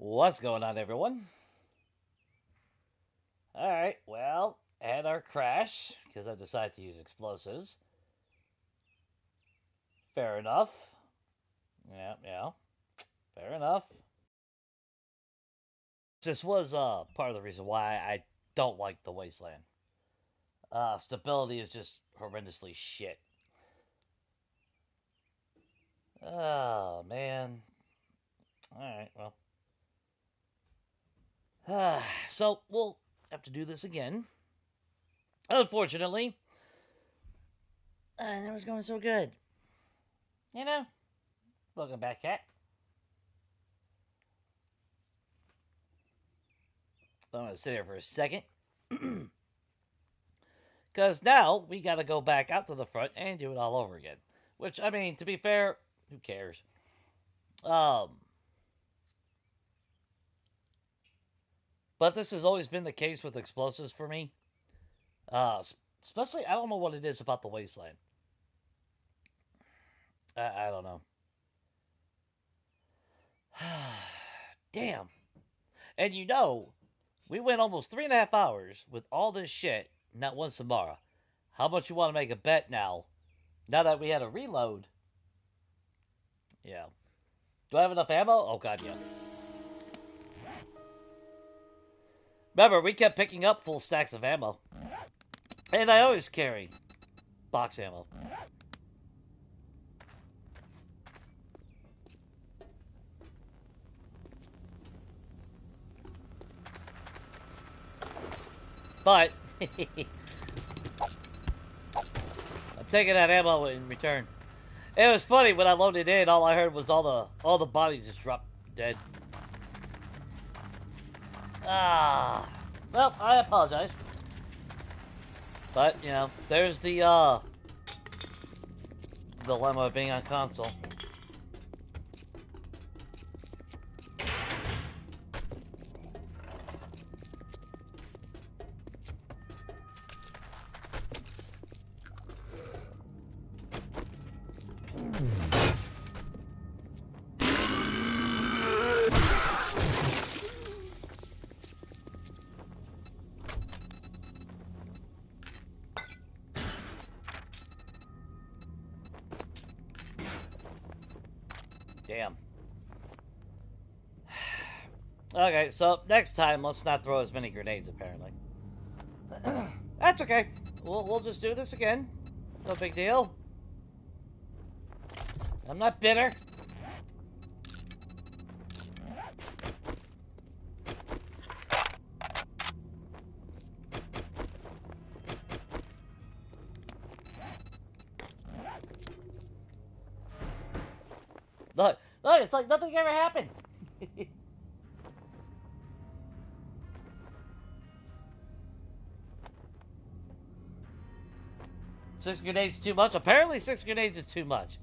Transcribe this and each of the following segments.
What's going on, everyone? Alright, well, had our crash, because I decided to use explosives. Fair enough. Yeah, fair enough. This was part of the reason why I don't like the Wasteland. Stability is just horrendously shit. Oh, man. Alright, well. So, we'll have to do this again. Unfortunately, that was going so good. You know? Welcome back, Cat. I'm going to sit here for a second. Because now we got to go back out to the front and do it all over again. Which, I mean, to be fair, who cares? But this has always been the case with explosives for me. Especially, I don't know what it is about the Wasteland. I don't know. Damn. And you know, we went almost 3.5 hours with all this shit, not one Samara. How much you want to make a bet now? Now that we had a reload. Yeah. Do I have enough ammo? Oh, God, yeah. Remember, we kept picking up full stacks of ammo. And I always carry box ammo. But I'm taking that ammo in return. It was funny when I loaded in. All I heard was all the bodies just dropped dead. Well, I apologize. But you know, there's the dilemma of being on console. Damn. Okay, so next time, let's not throw as many grenades, apparently. That's okay. We'll just do this again. No big deal. I'm not bitter. Look, it's like nothing ever happened. 6 grenades too much? Apparently 6 grenades is too much.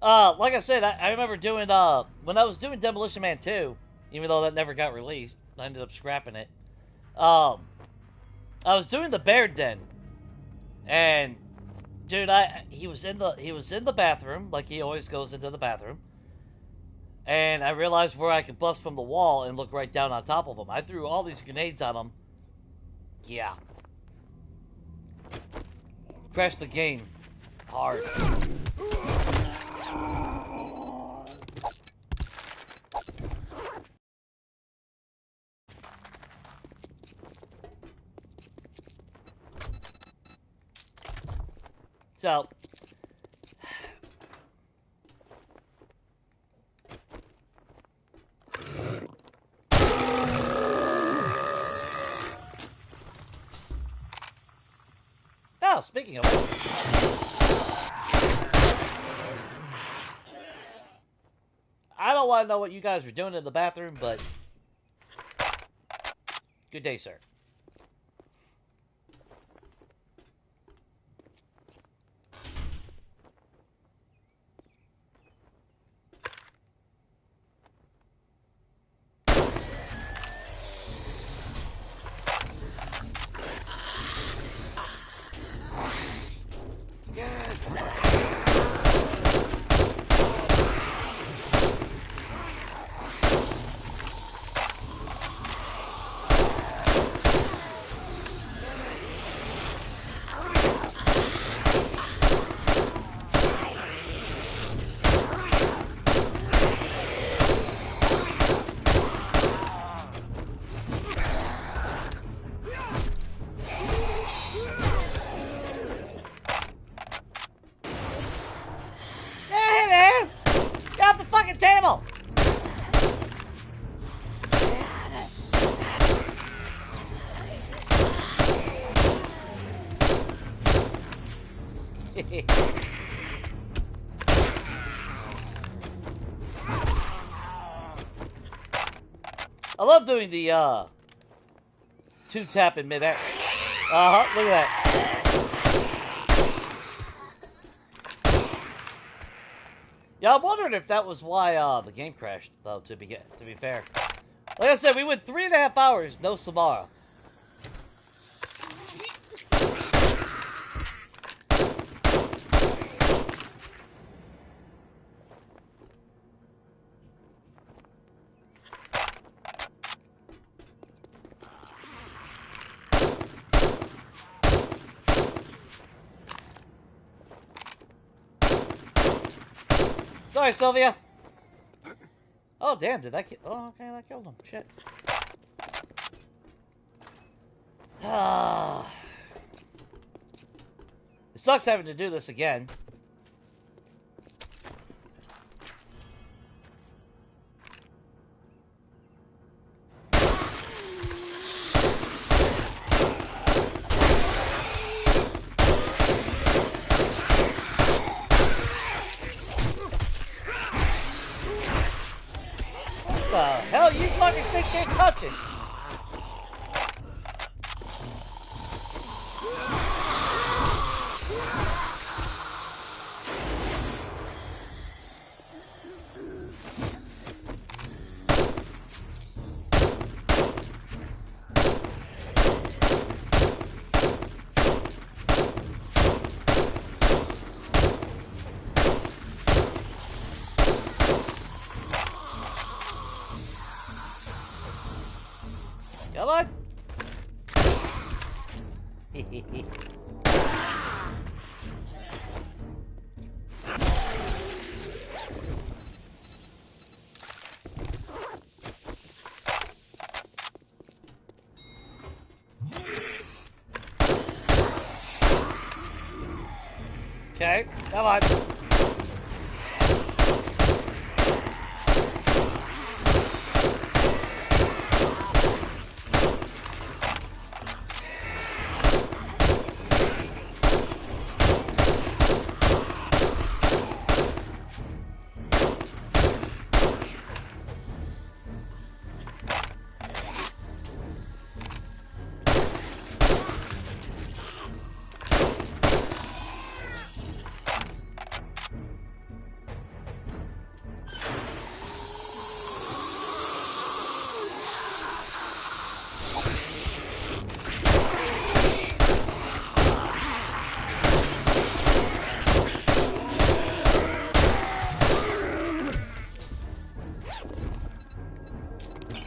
Like I said, I remember doing, when I was doing Demolition Man 2, even though that never got released, I ended up scrapping it. I was doing the bear den, and dude, he was in the bathroom, like he always goes into the bathroom, and I realized where I could bust from the wall and look right down on top of him. I threw all these grenades on him. Yeah. Crashed the game. Hard. So, oh, speaking of it, I don't want to know what you guys were doing in the bathroom, but good day, sir. I love doing the two tap in midair. Look at that. Yeah, I'm wondering if that was why the game crashed, though. To be fair, like I said, we went 3.5 hours, no Samara. Sorry, Sylvia. Oh, damn, did that kill? Oh, okay, that killed him. Shit. It sucks having to do this again. What the hell you fucking think they're touching? Come on. Okay, come on.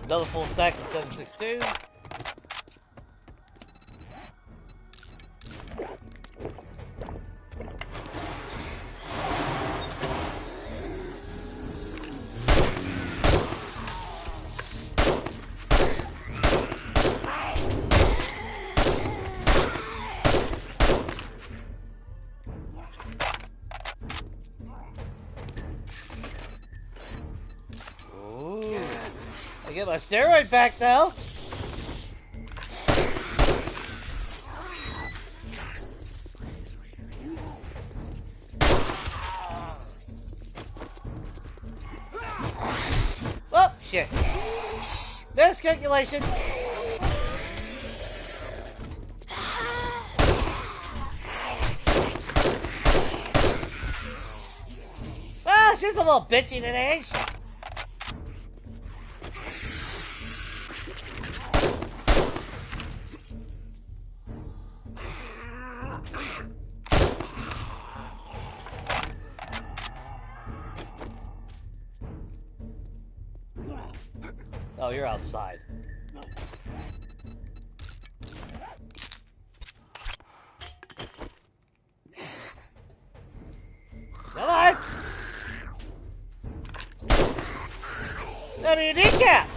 Another full stack of 762. Get my steroid back now. Oh shit! Miscalculation. Ah, she's a little bitchy today, ain't she? Oh, you're outside. Come on! Let me kneecap!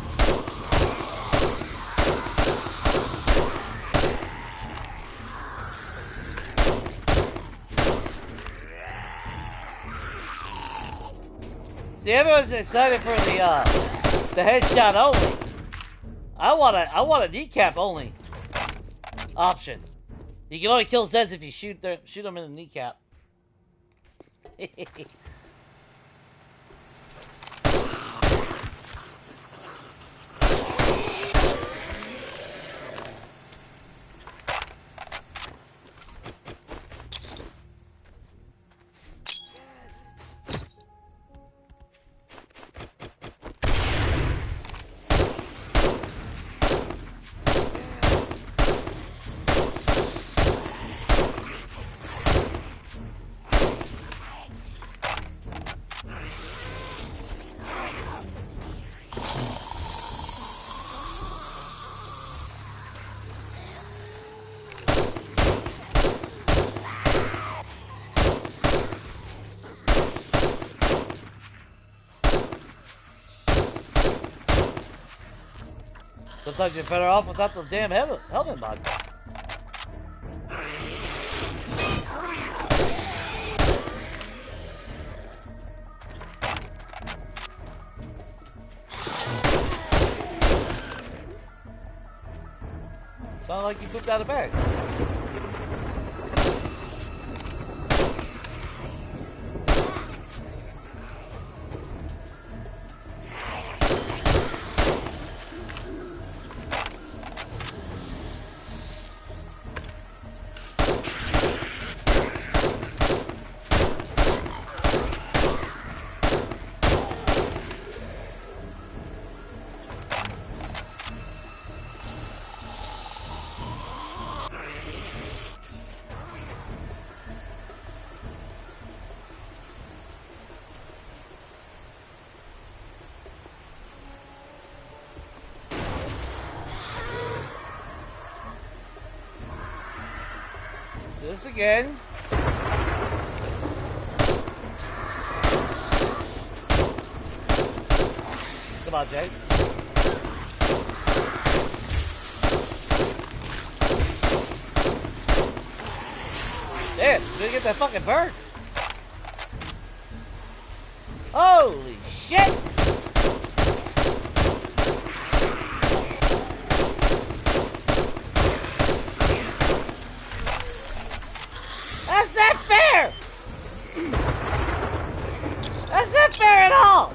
See, everyone's excited for the headshot only. I want a kneecap only option. You can only kill Zeds if you shoot them in the kneecap. Sometimes you're better off without the damn helmet mod. Sound like you pooped out of bag. This again. Come on, Jay. Damn, did get that fucking bird? Holy shit! That's not fair! That's not fair at all!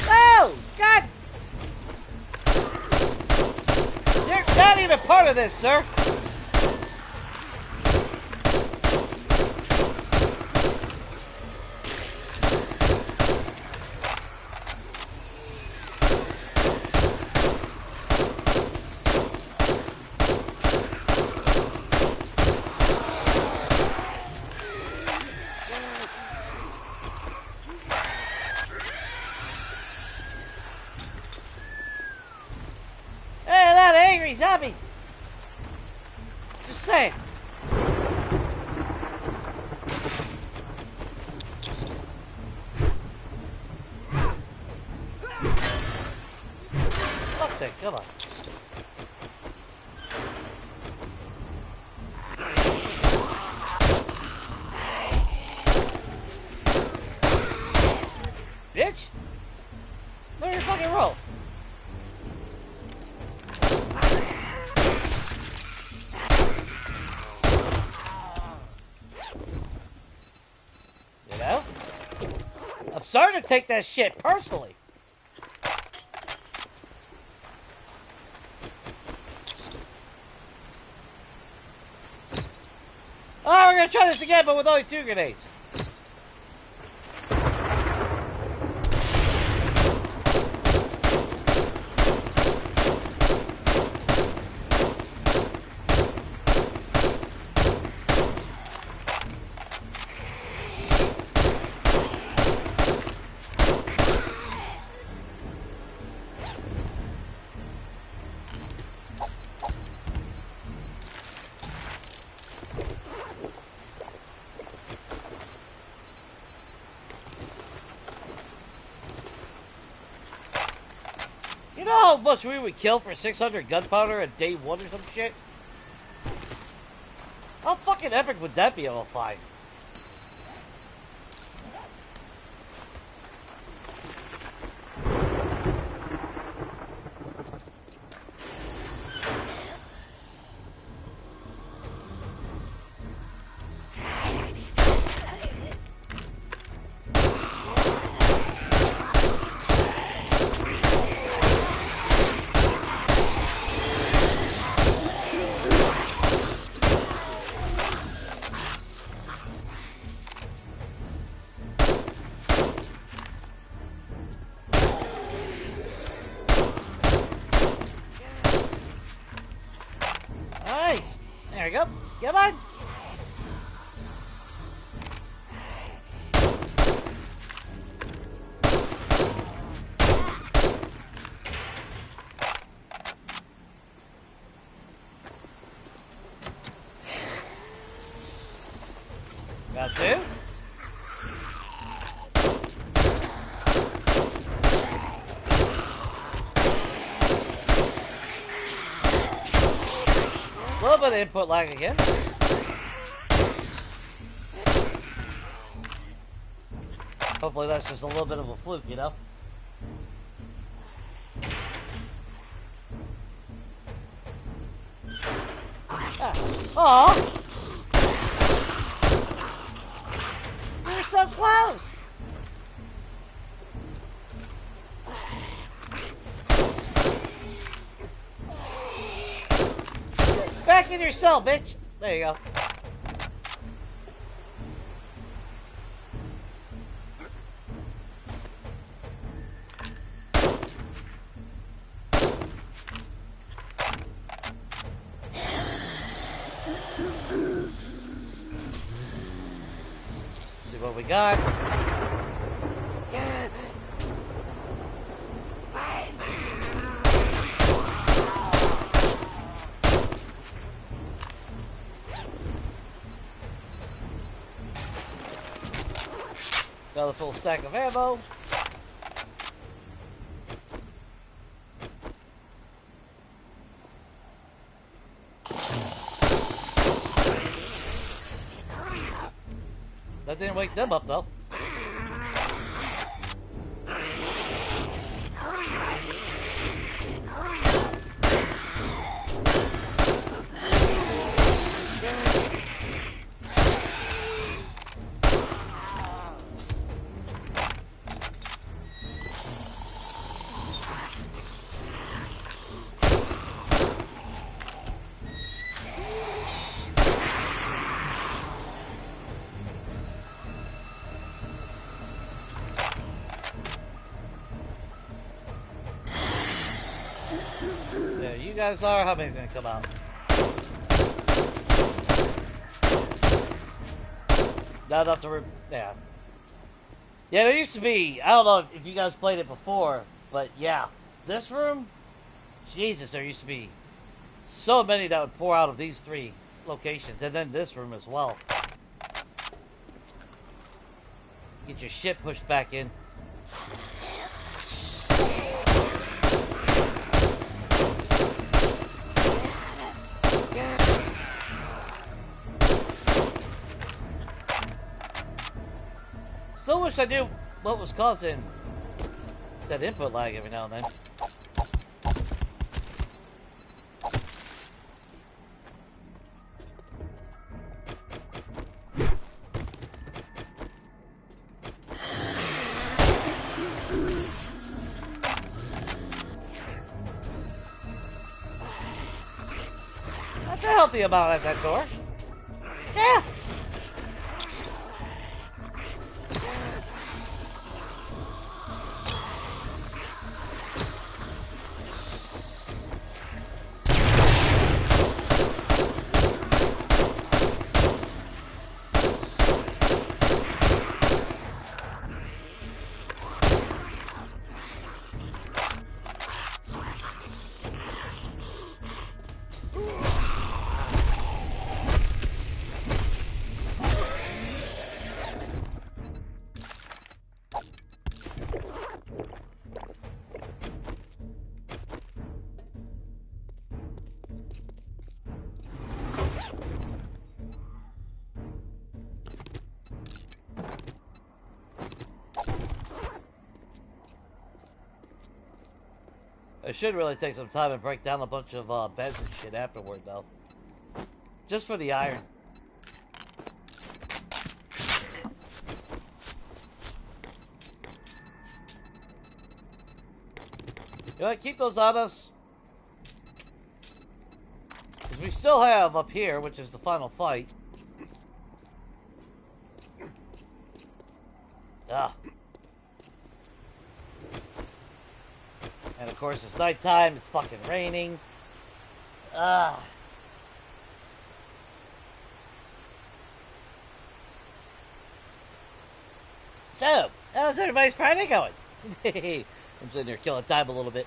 Oh, God! You're not even part of this, sir! Zombie! Just saying. Fuck's sake, come on. Bitch! Learn your fucking roll. I'm starting to take that shit personally. Oh, we're gonna try this again, but with only 2 grenades. You know how much we would kill for 600 gunpowder at day 1 or some shit? How fucking epic would that be able to find? we go. Come on. Got two. A little bit of input lag again. Hopefully that's just a little bit of a fluke, you know? Ah. Aww! You're so close! Back in your cell, bitch! There you go. See what we got. Another full stack of ammo. That didn't wake them up though. There you guys are. How many's gonna come out? Not enough to yeah. Yeah, there used to be, I don't know if you guys played it before, but yeah, this room, Jesus, there used to be so many that would pour out of these three locations, and then this room as well. Get your shit pushed back in. Still wish I knew what was causing that input lag every now and then. That's a healthy amount at that door. Yeah! I should really take some time and break down a bunch of beds and shit afterward, though. Just for the iron. You know what? Keep those on us. Because we still have up here, which is the final fight. Ah. And of course, it's nighttime, it's fucking raining. Ah. So, how's everybody's Friday going? I'm sitting here killing time a little bit.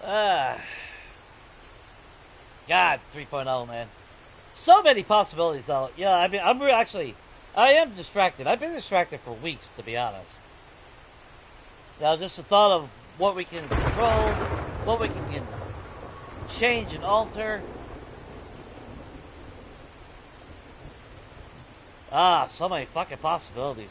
God, 3.0, man. So many possibilities, though. Yeah, I mean, I am distracted. I've been distracted for weeks, to be honest. Now, just the thought of what we can control, what we can change and alter. So many fucking possibilities.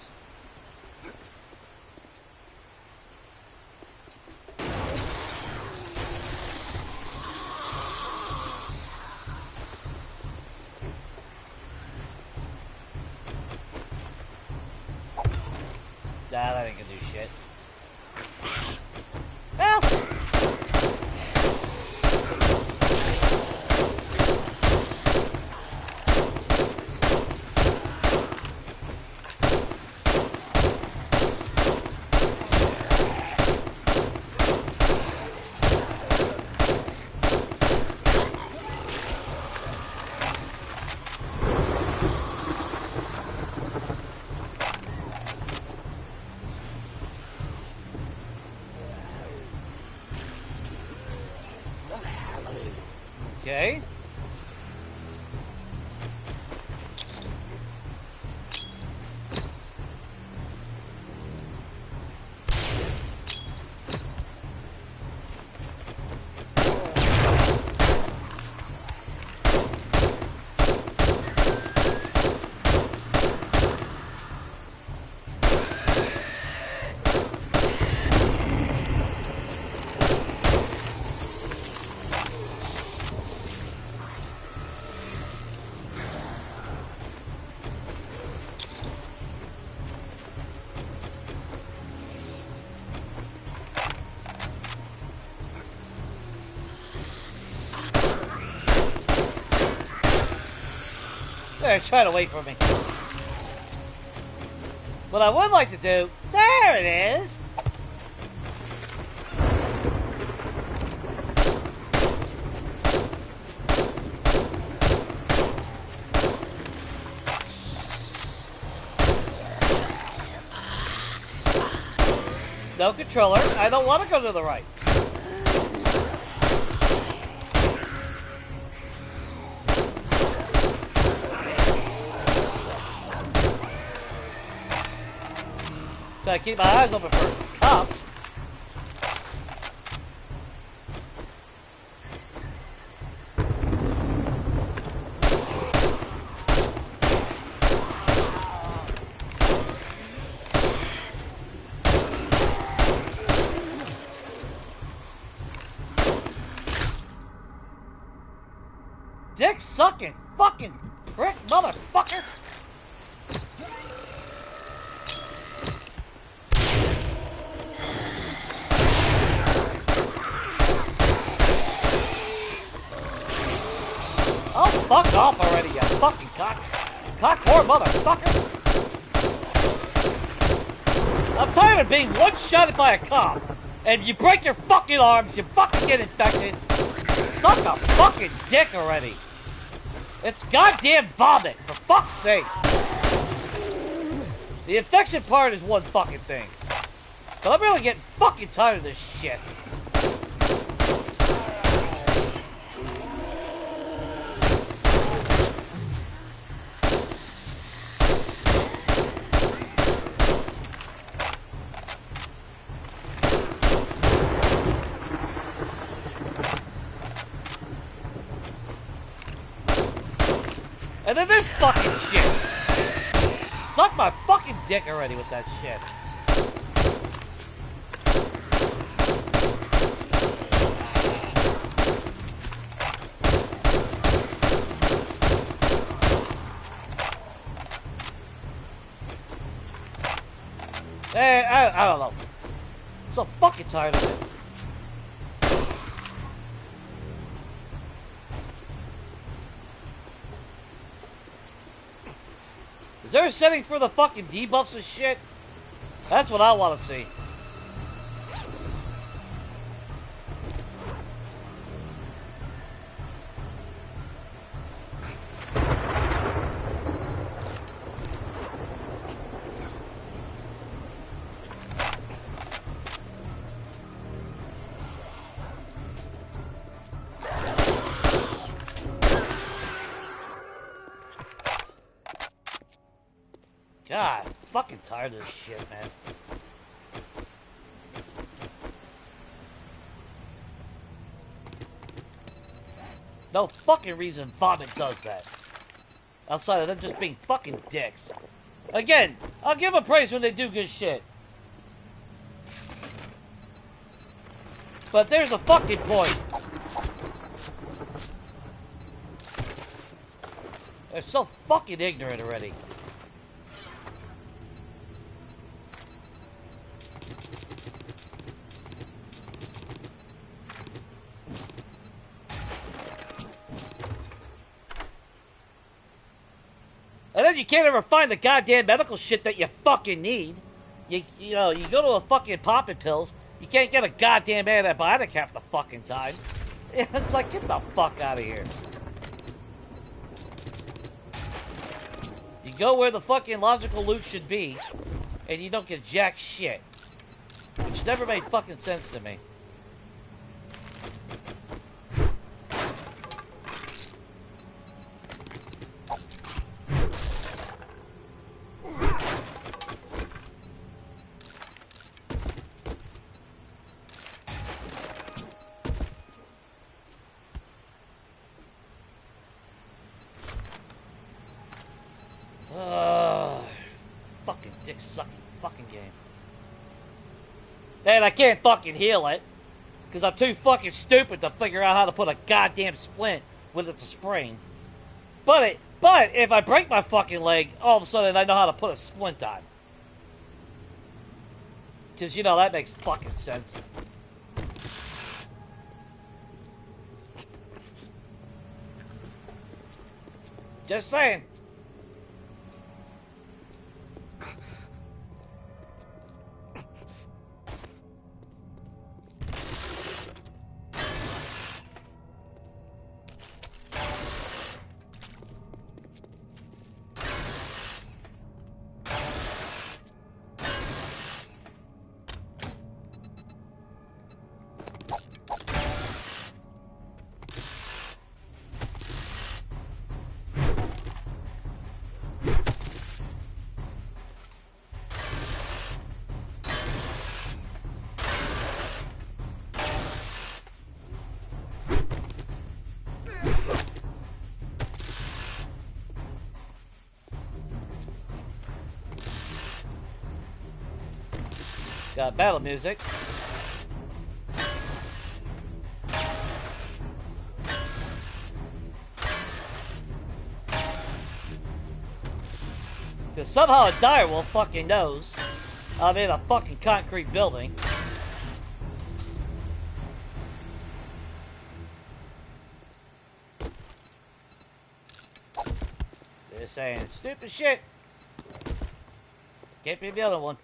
That ain't gonna do shit. Well. Okay. They're trying to wait for me. What I would like to do... There it is! No controller. I don't want to go to the right. Gotta keep my eyes open for cops. Dick sucking fucking prick motherfucker. Oh, fuck off already, you fucking cock-whore motherfucker! I'm tired of being one-shotted by a cop, and you break your fucking arms, you fucking get infected. Suck a fucking dick already. It's goddamn vomit, for fuck's sake. The infection part is one fucking thing. But I'm really getting fucking tired of this shit. And then this fucking shit. Suck my fucking dick already with that shit. Hey, I don't know. I'm so fucking tired of it. Is there a setting for the fucking debuffs and shit? That's what I want to see. tired of this shit, man. No fucking reason Vomit does that. Outside of them just being fucking dicks. Again, I'll give them praise when they do good shit. But there's a fucking point. They're so fucking ignorant already. And then you can't ever find the goddamn medical shit that you fucking need. You know, you go to a fucking popping pills, you can't get a goddamn antibiotic half the fucking time. It's like, get the fuck out of here. You go where the fucking logical loot should be, and you don't get jack shit. Which never made fucking sense to me. Fucking dick sucking fucking game. And I can't fucking heal it, because I'm too fucking stupid to figure out how to put a goddamn splint with it's a spring. But if I break my fucking leg, all of a sudden I know how to put a splint on. Because, you know, that makes fucking sense. Just saying. Got battle music. Because somehow a direwolf fucking knows I'm in a fucking concrete building. They're saying stupid shit. Can't be the other one.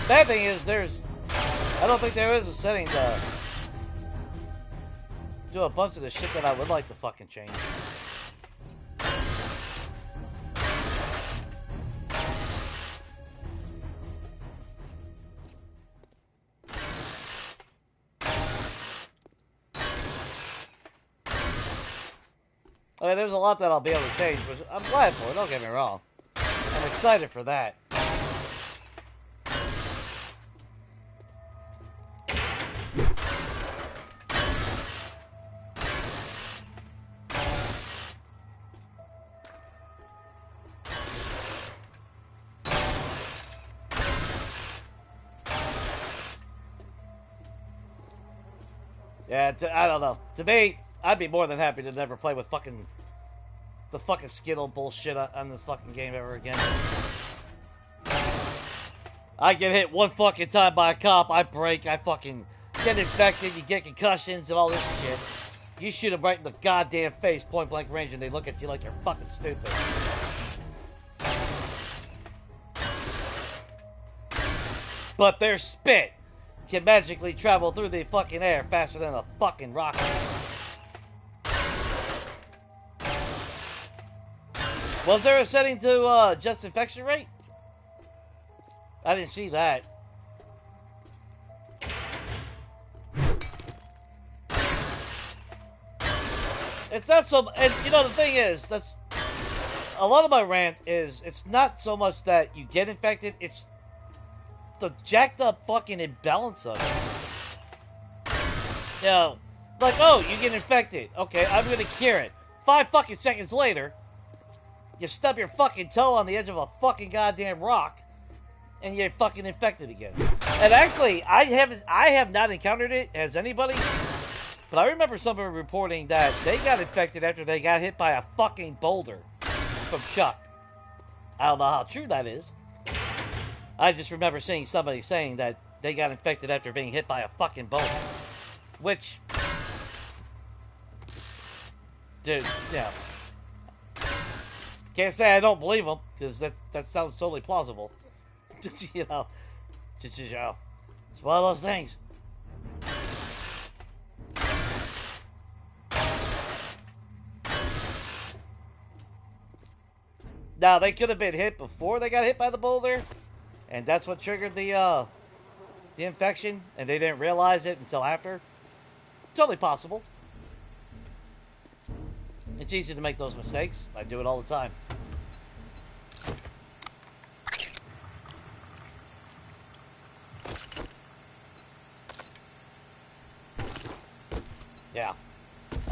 Bad thing is, I don't think there is a setting to do a bunch of the shit that I would like to fucking change. I mean, there's a lot that I'll be able to change, which I'm glad for, don't get me wrong. I'm excited for that. Yeah, I don't know. To me, I'd be more than happy to never play with the fucking Skittle bullshit on this fucking game ever again. I get hit one fucking time by a cop, I break, I fucking get infected, you get concussions and all this shit. You shoot them right in the goddamn face, point blank range, and they look at you like you're fucking stupid. But their spit can magically travel through the fucking air faster than a fucking rocket. Was there a setting to just infection rate? I didn't see that. It's not so... And, you know, the thing is, that's... A lot of my rant is, it's not so much that you get infected, it's the jacked up fucking imbalance of it. You know, like, oh, you get infected. Okay, I'm gonna cure it. 5 fucking seconds later, you stub your fucking toe on the edge of a fucking goddamn rock, and you're fucking infected again. And actually, I have not encountered it. Has anybody? But I remember someone reporting that they got infected after they got hit by a fucking boulder from Chuck. I don't know how true that is. I just remember seeing somebody saying that they got infected after being hit by a fucking boulder. Which, dude, yeah. Can't say I don't believe them, because that sounds totally plausible. You know, just, you know, it's one of those things. Now, they could have been hit before they got hit by the boulder, and that's what triggered the infection, and they didn't realize it until after. Totally possible. It's easy to make those mistakes. I do it all the time. Yeah.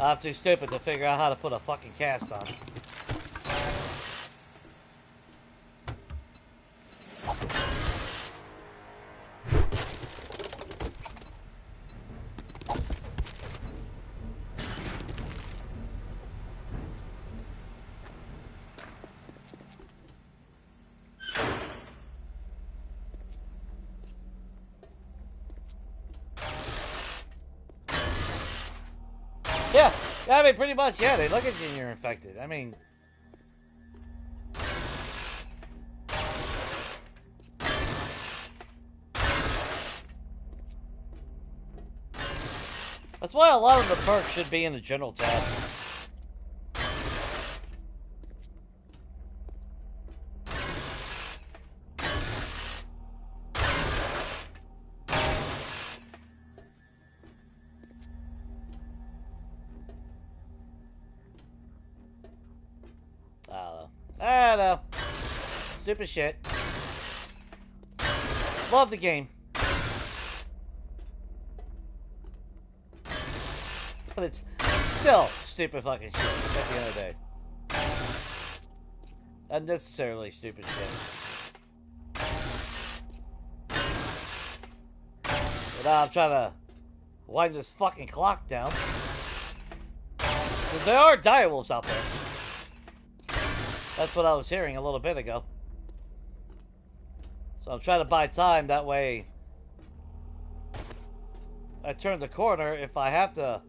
I'm too stupid to figure out how to put a fucking cast on. Yeah, I mean, pretty much, yeah, they look at you and you're infected. I mean... That's why a lot of the perks should be in the general tab. I don't know. Stupid shit. Love the game. But it's still stupid fucking shit at the end of the day. Unnecessarily stupid shit. But now I'm trying to wind this fucking clock down. Because there are direwolves out there. That's what I was hearing a little bit ago. So I'm trying to buy time, that way I turn the corner. If I have to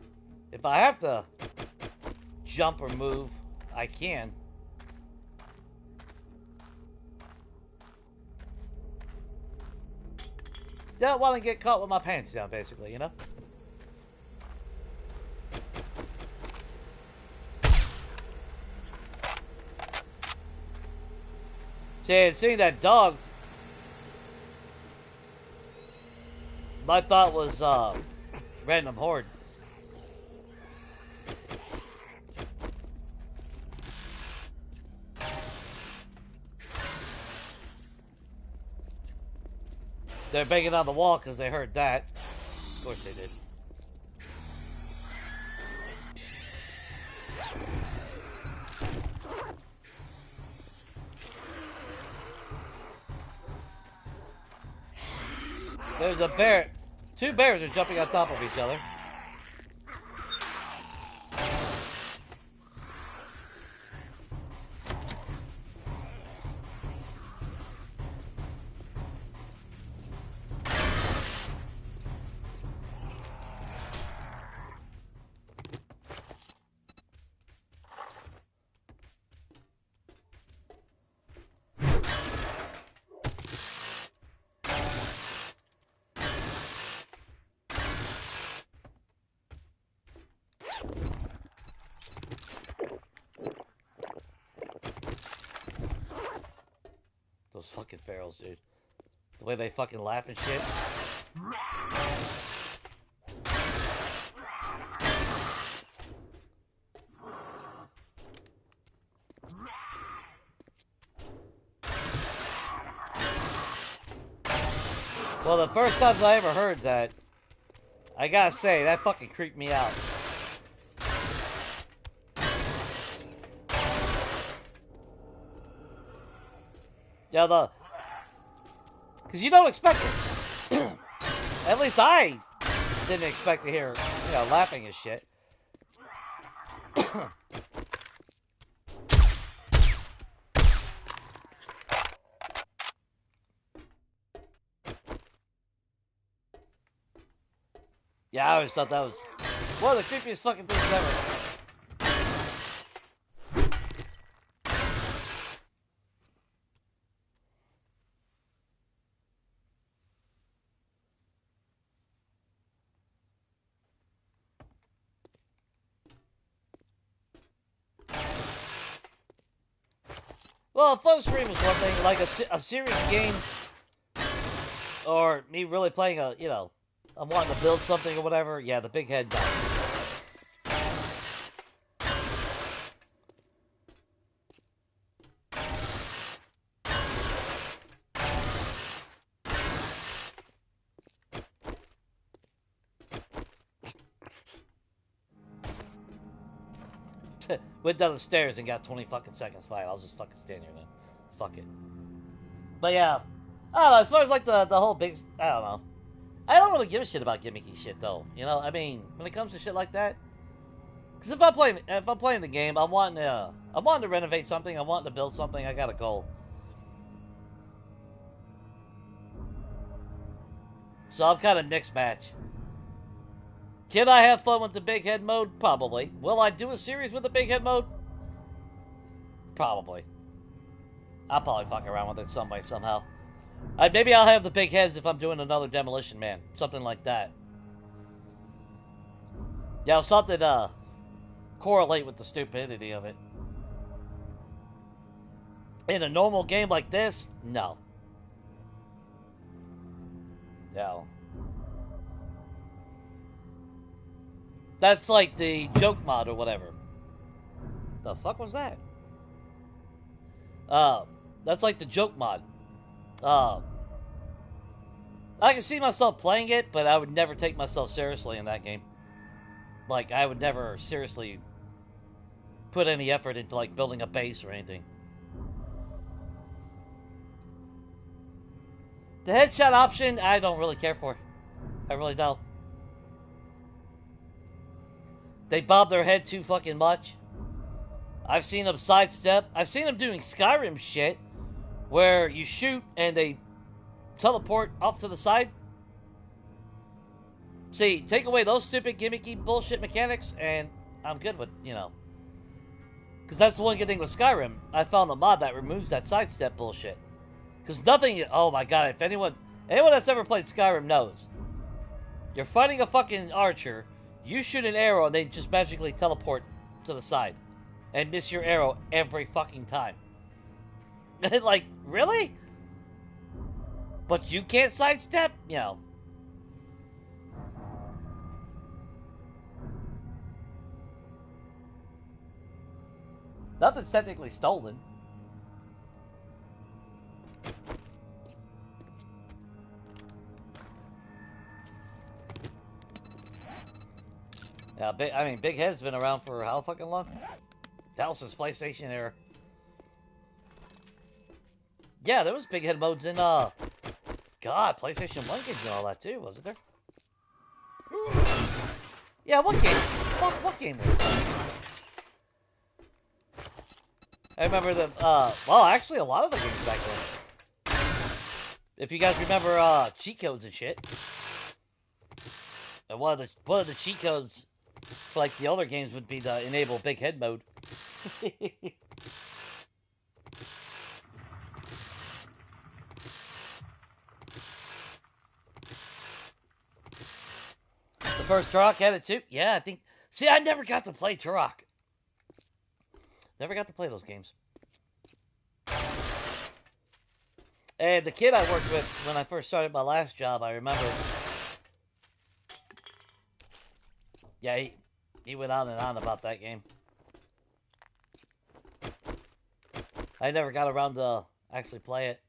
jump or move, I can. Don't want to get caught with my pants down, basically, you know? See, and seeing that dog, my thought was, random horde. They're banging on the wall because they heard that. Of course they did. There's a bear. 2 bears are jumping on top of each other. fucking ferals, dude. The way they fucking laugh and shit. Well, the first times I ever heard that, I gotta say, that fucking creeped me out. Yeah, because you don't expect it. At least I didn't expect to hear, laughing and shit. Yeah, I always thought that was one of the creepiest fucking things ever. Well, a phone stream is one thing, like a serious game, or me really playing I'm wanting to build something or whatever. Yeah, the big head dies. Went down the stairs and got 20 fucking seconds. Fine, I'll just fucking stand here then. Fuck it. But yeah, I don't know. As far as like the whole big, I don't know. I don't really give a shit about gimmicky shit though. I mean, when it comes to shit like that, because if I'm playing the game, I'm wanting to renovate something. I'm wanting to build something. I got a goal. So I'm kind of mixed match. Can I have fun with the big head mode? Probably. Will I do a series with the big head mode? Probably. I'll probably fuck around with it some way, somehow. Maybe I'll have the big heads if I'm doing another Demolition Man. Something like that. Yeah, something correlate with the stupidity of it. In a normal game like this, no. No. That's like the joke mod or whatever. The fuck was that? That's like the joke mod. I can see myself playing it, but I would never take myself seriously in that game. Like, I would never seriously put any effort into, like, building a base or anything. The headshot option, I don't really care for. I really don't. They bob their head too fucking much. I've seen them sidestep. I've seen them doing Skyrim shit where you shoot and they teleport off to the side. See, take away those stupid gimmicky bullshit mechanics and I'm good with, Because that's the one good thing with Skyrim. I found a mod that removes that sidestep bullshit. Because nothing, oh my god, if anyone that's ever played Skyrim knows. You're fighting a fucking archer, you shoot an arrow and they just magically teleport to the side. And miss your arrow every fucking time. Like, really? But you can't sidestep? Nothing's technically stolen. Yeah, Big Head's been around for how fucking long? Hell, since PlayStation era. Yeah, there was Big Head modes in, God, PlayStation 1 games and all that too, wasn't there? Yeah, what game? What game was that? I remember the, well, actually a lot of the games back then. If you guys remember, cheat codes and shit. And one of the cheat codes for, like, the older games would be the enable Big Head mode. The first Turok had it too? Yeah, I think... See, I never got to play Turok. Never got to play those games. And the kid I worked with when I first started my last job, I remember. Yeah, he went on and on about that game. I never got around to actually play it.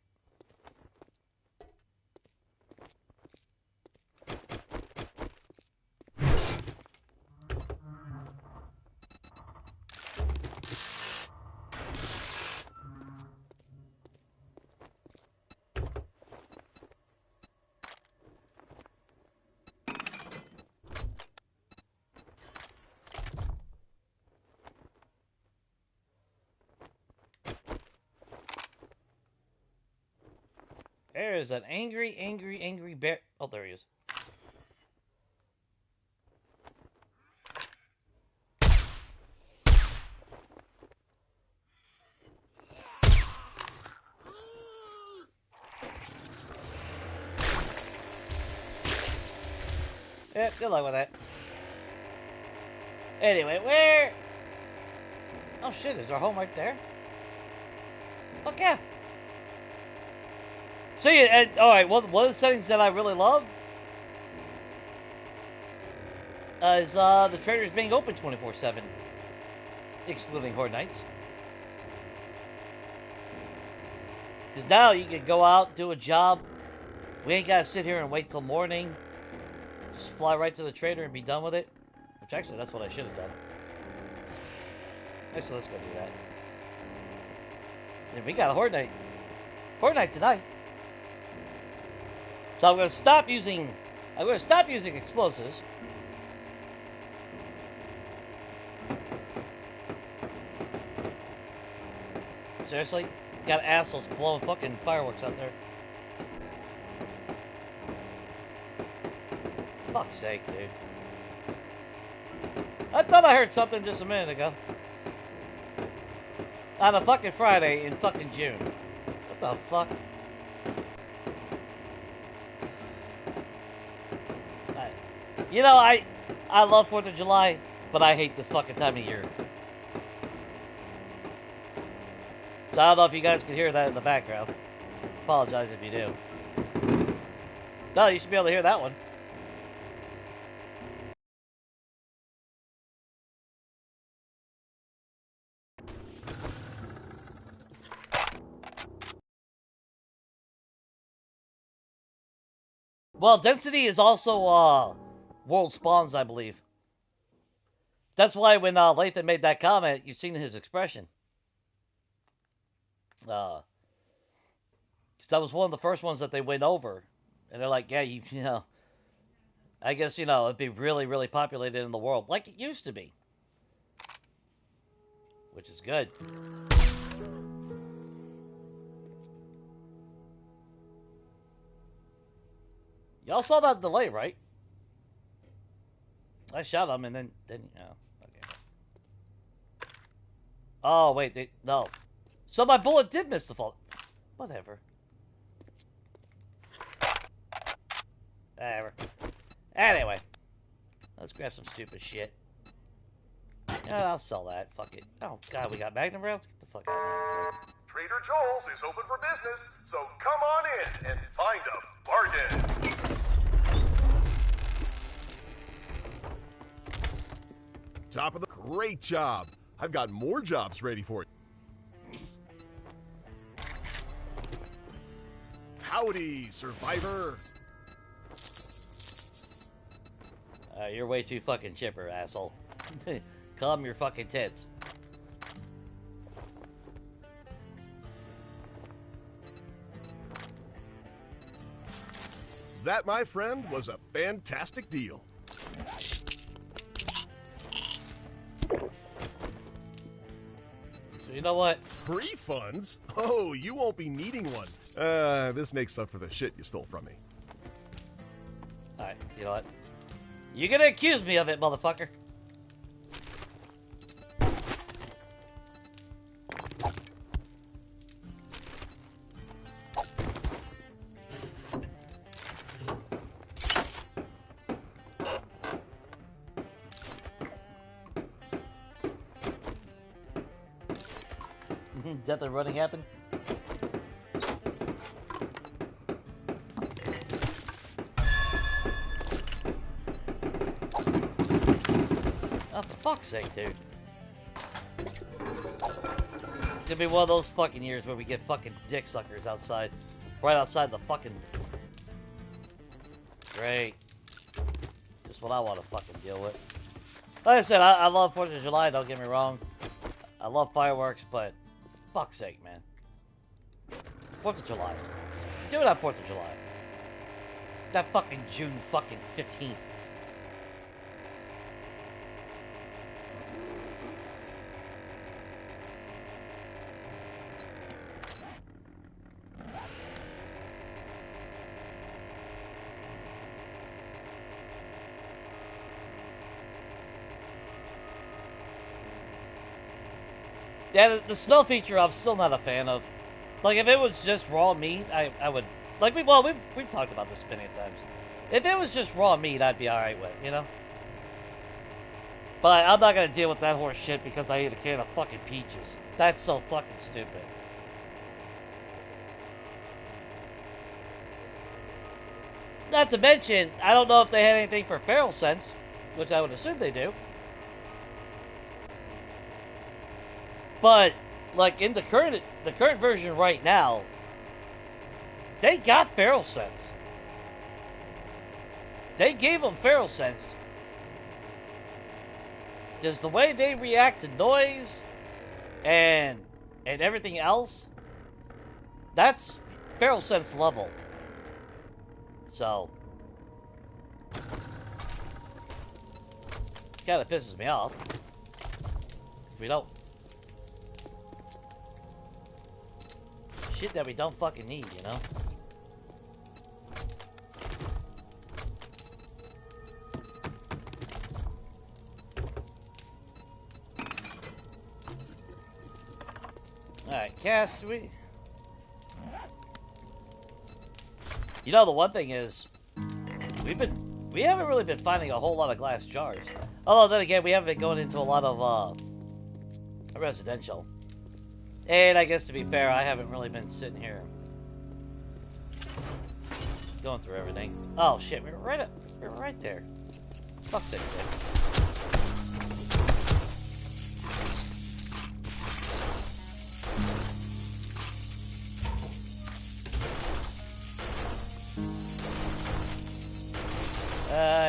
There is an angry bear. Oh, there he is. Yeah, good luck with that. Anyway, where? Oh shit, is our home right there? Fuck yeah. See, alright, one of the settings that I really love is the traders being open 24/7, excluding Horde Nights. Because now you can go out, do a job. We ain't gotta sit here and wait till morning. Just fly right to the trader and be done with it. Which actually, that's what I should have done. Actually, let's go do that. And we got a Horde Night. Horde Night tonight. So I'm gonna stop using explosives. Seriously? Got assholes blowing fucking fireworks out there. Fuck's sake, dude. I thought I heard something just a minute ago. On a fucking Friday in fucking June. What the fuck? You know, I love 4th of July, but I hate this fucking time of year. So I don't know if you guys can hear that in the background. Apologize if you do. No, you should be able to hear that one. Well, density is also world spawns, I believe. That's why when Lathan made that comment, you've seen his expression. Because that was one of the first ones that they went over. And they're like, yeah, you know, I guess, you know, it'd be really, really populated in the world, like it used to be. Which is good. Y'all saw that delay, right? I shot him and then oh, okay. Oh, wait, no. So my bullet did miss the fall. Whatever. Whatever. Anyway. Let's grab some stupid shit. Yeah, I'll sell that. Fuck it. Oh, God, we got Magnum rounds? Get the fuck out of here. Trader Joel's is open for business, so come on in and find a bargain. Top of the... Great job. I've got more jobs ready for you. Howdy, survivor. You're way too fucking chipper, asshole. Calm your fucking tits. That, my friend, was a fantastic deal. So you know what? Refunds? Oh, you won't be needing one. This makes up for the shit you stole from me. Alright, you know what? You're gonna accuse me of it, motherfucker. Death and running happen? fuck's sake, dude. It's gonna be one of those fucking years where we get fucking dick suckers outside. Right outside the fucking... Great. Just what I want to fucking deal with. Like I said, I love 4th of July, don't get me wrong. I love fireworks, but... Fuck's sake, man. 4th of July. Do it on 4th of July. That fucking June fucking 15th. Yeah, the smell feature I'm still not a fan of. Like, if it was just raw meat, I would... Like, we've talked about this many times. If it was just raw meat, I'd be alright with it, you know? But I'm not gonna deal with that horse shit because I ate a can of fucking peaches. That's so fucking stupid. Not to mention, I don't know if they had anything for feral scents, which I would assume they do. But, like, in the current version right now, they got feral scents. They gave them feral scents. Just the way they react to noise and everything else, that's feral scents level. So, kind of pisses me off. We don't. Shit that we don't fucking need, you know? Alright, cast we... You know, the one thing is, we haven't really been finding a whole lot of glass jars. Although, then again, we haven't been going into a lot of, residential. And I guess, to be fair, I haven't really been sitting here going through everything. Oh, shit, we were right there. Fuck's sake, dude.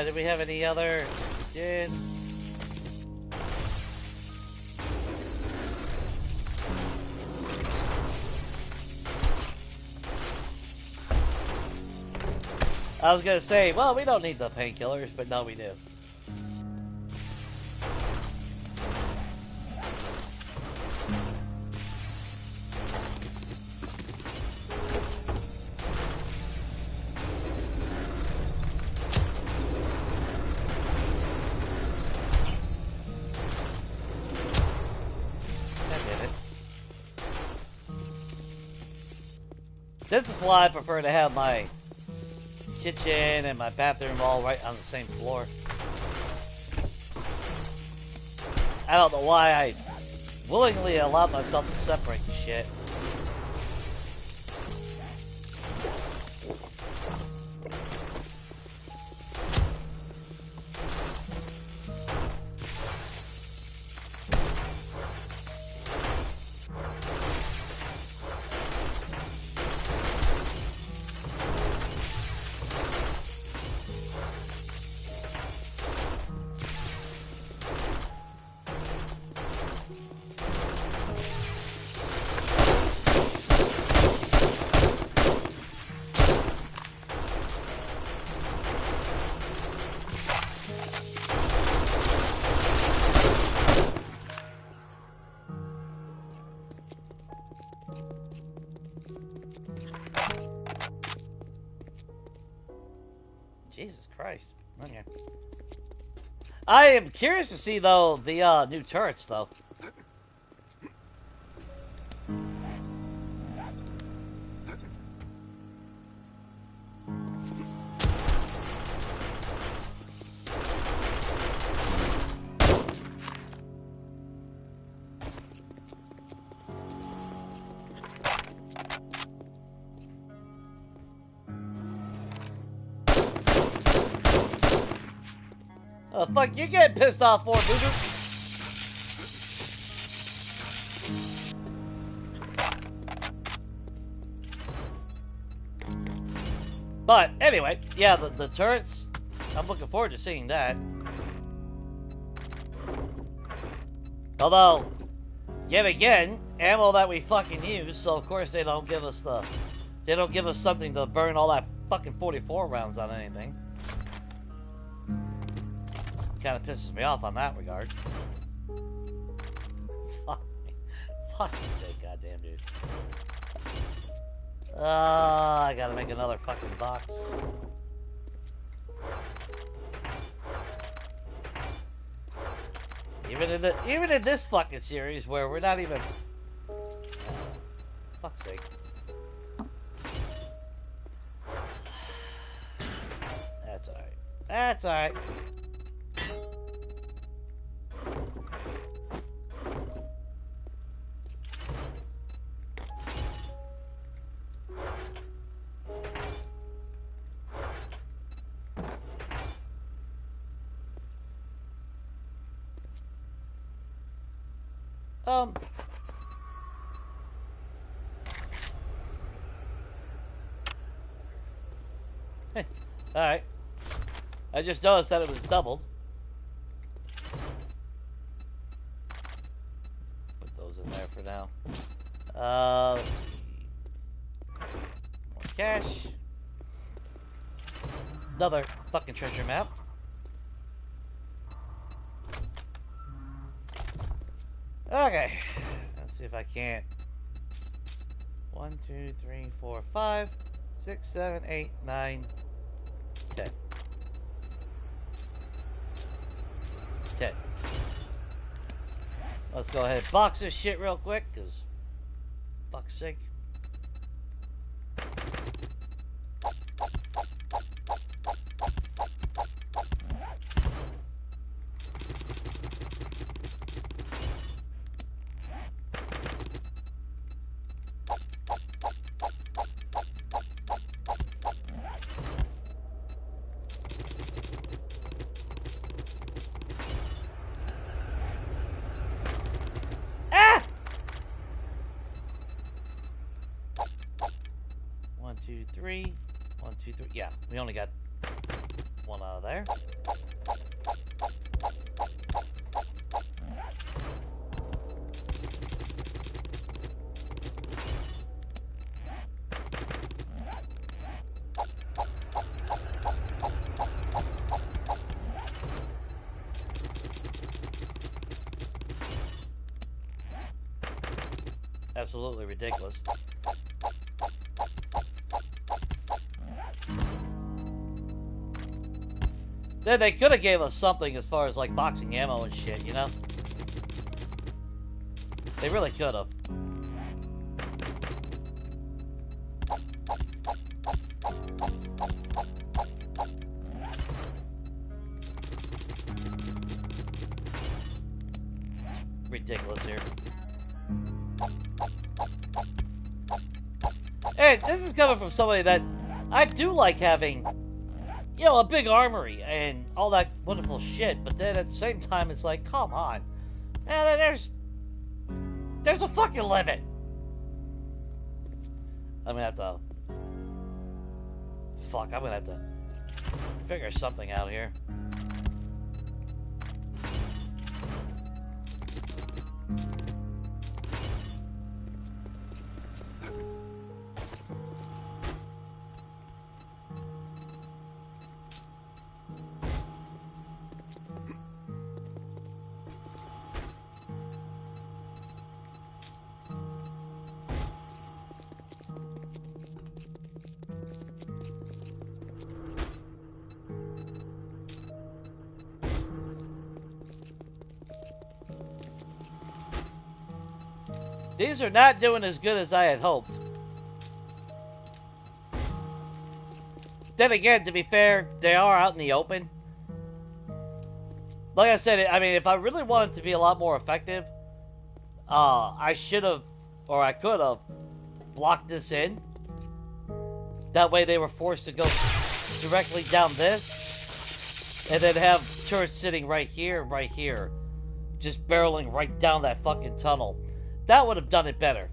Did we have any other? Did... I was gonna say, well, we don't need the painkillers, but no, we do. This is why I prefer to have my kitchen and my bathroom all right on the same floor. I don't know why I willingly allowed myself to separate the shit. Jesus Christ. Okay. I am curious to see, though, the new turrets, though. Oh, fuck, you getting pissed off for, Booger? But anyway, yeah, the turrets, I'm looking forward to seeing that. Although, yet again, ammo that we fucking use, so of course they don't give us something to burn all that fucking 44 rounds on anything. Kind of pisses me off on that regard. Fucking sake, goddamn dude. I gotta make another fucking box. Even in this fucking series where we're not even. Fuck's sake. That's alright. That's alright. Alright. I just noticed that it was doubled. Put those in there for now. Let's see. More cash. Another fucking treasure map. Okay. Let's see if I can't. 1, 2, 3, 4, 5, 6, 7, 8, 9, 10. 10. Let's go ahead and box this shit real quick, because fuck's sake. Yeah, we only got one out of there. Absolutely ridiculous. Then they could have gave us something as far as like boxing ammo and shit, you know? They really could have. Ridiculous here. Hey, this is coming from somebody that I do like having, you know, a big armory and all that wonderful shit, but then at the same time, it's like, come on. Man, there's a fucking limit. I'm gonna have to... Fuck, I'm gonna have to figure something out here. These are not doing as good as I had hoped. Then again, to be fair, they are out in the open. Like I said, I mean, if I really wanted to be a lot more effective, I should have, or I could have, blocked this in. That way they were forced to go directly down this, and then have turrets sitting right here, just barreling right down that fucking tunnel. That would have done it better.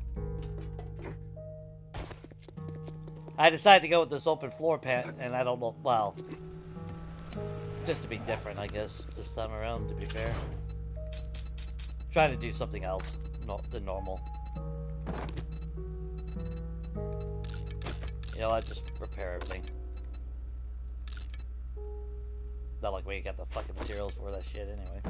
I decided to go with this open floor pad, and I don't know, well, just to be different, I guess, this time around, to be fair. Trying to do something else than normal. You know, I just repair everything. Not like we got the fucking materials for that shit anyway.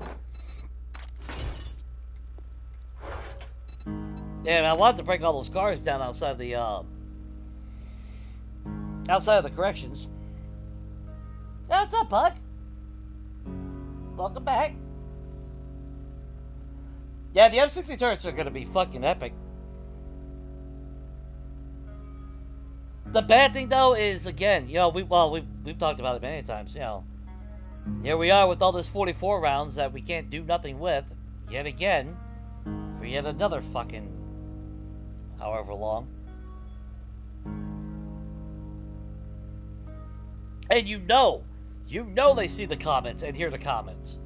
Yeah, man, I wanted to break all those cars down outside the, outside of the corrections. Yeah, what's up, Buck? Welcome back. Yeah, the F-60 turrets are gonna be fucking epic. The bad thing, though, is, again, you know, we've talked about it many times, you know. Here we are with all this 44 rounds that we can't do nothing with, yet again, for yet another fucking however long. And you know they see the comments and hear the comments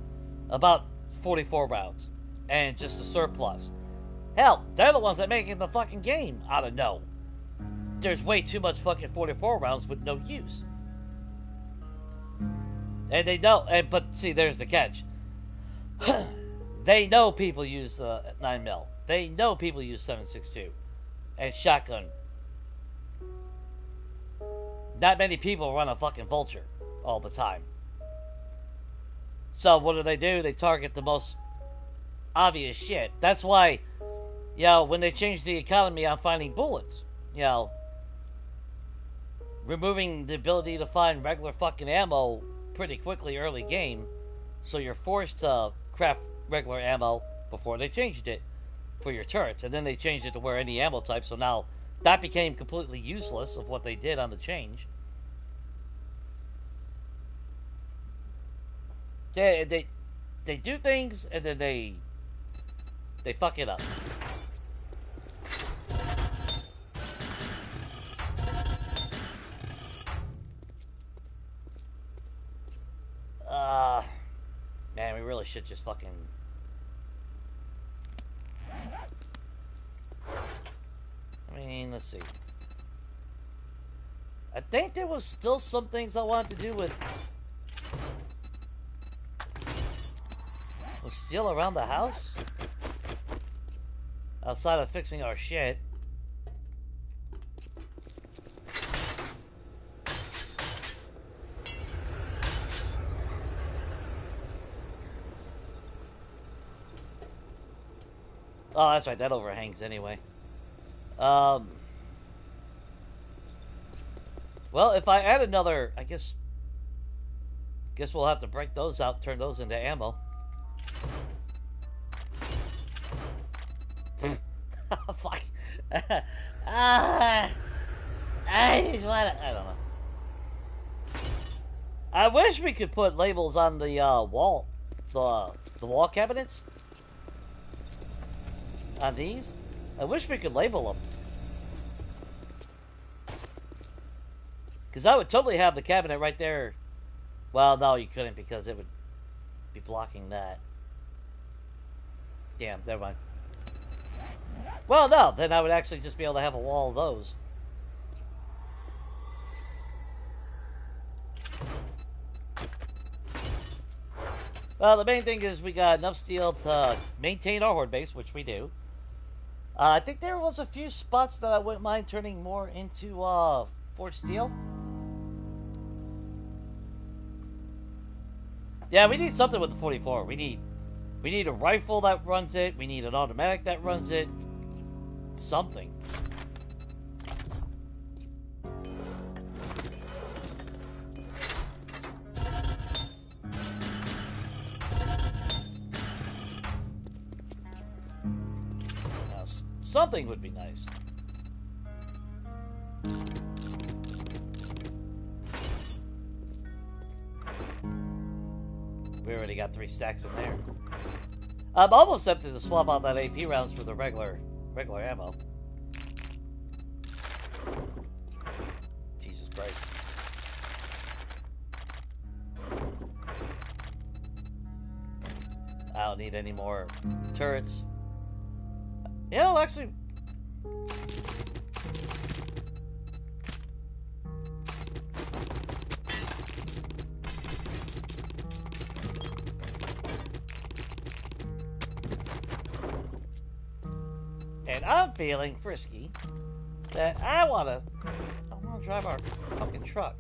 about 44 rounds and just a surplus. Hell, they're the ones that making the fucking game out of no. There's way too much fucking 44 rounds with no use. And they know, but see, there's the catch. They know people use 9mm. They know people use 7.62 and shotgun. Not many people run a fucking Vulture all the time. So what do? They target the most obvious shit. That's why, you know, when they changed the economy on finding bullets, you know, removing the ability to find regular fucking ammo pretty quickly early game, so you're forced to craft regular ammo before they changed it for your turrets, and then they changed it to where any ammo type, so now that became completely useless of what they did on the change. They do things and then they fuck it up. Man, we really should just fucking... I mean, let's see. I think there was still some things I wanted to do with steel around the house? Outside of fixing our shit. Oh, that's right, that overhangs anyway. Well, if I add another, I guess we'll have to break those out, turn those into ammo. Fuck. I just wanna, I don't know. I wish we could put labels on the wall, the wall cabinets. On these? I wish we could label them. Because I would totally have the cabinet right there. Well, no, you couldn't because it would be blocking that. Damn, never mind. Well, no, then I would actually just be able to have a wall of those. Well, the main thing is we got enough steel to maintain our horde base, which we do. I think there was a few spots that I wouldn't mind turning more into forged steel. Yeah, we need something with the 44. We need a rifle that runs it. We need an automatic that runs it. Something. Something would be nice. We already got 3 stacks in there. I'm almost tempted to swap out that AP rounds for the regular ammo. Jesus Christ. I don't need any more turrets. Yeah, well, actually... And I'm feeling frisky that I wanna drive our fucking truck.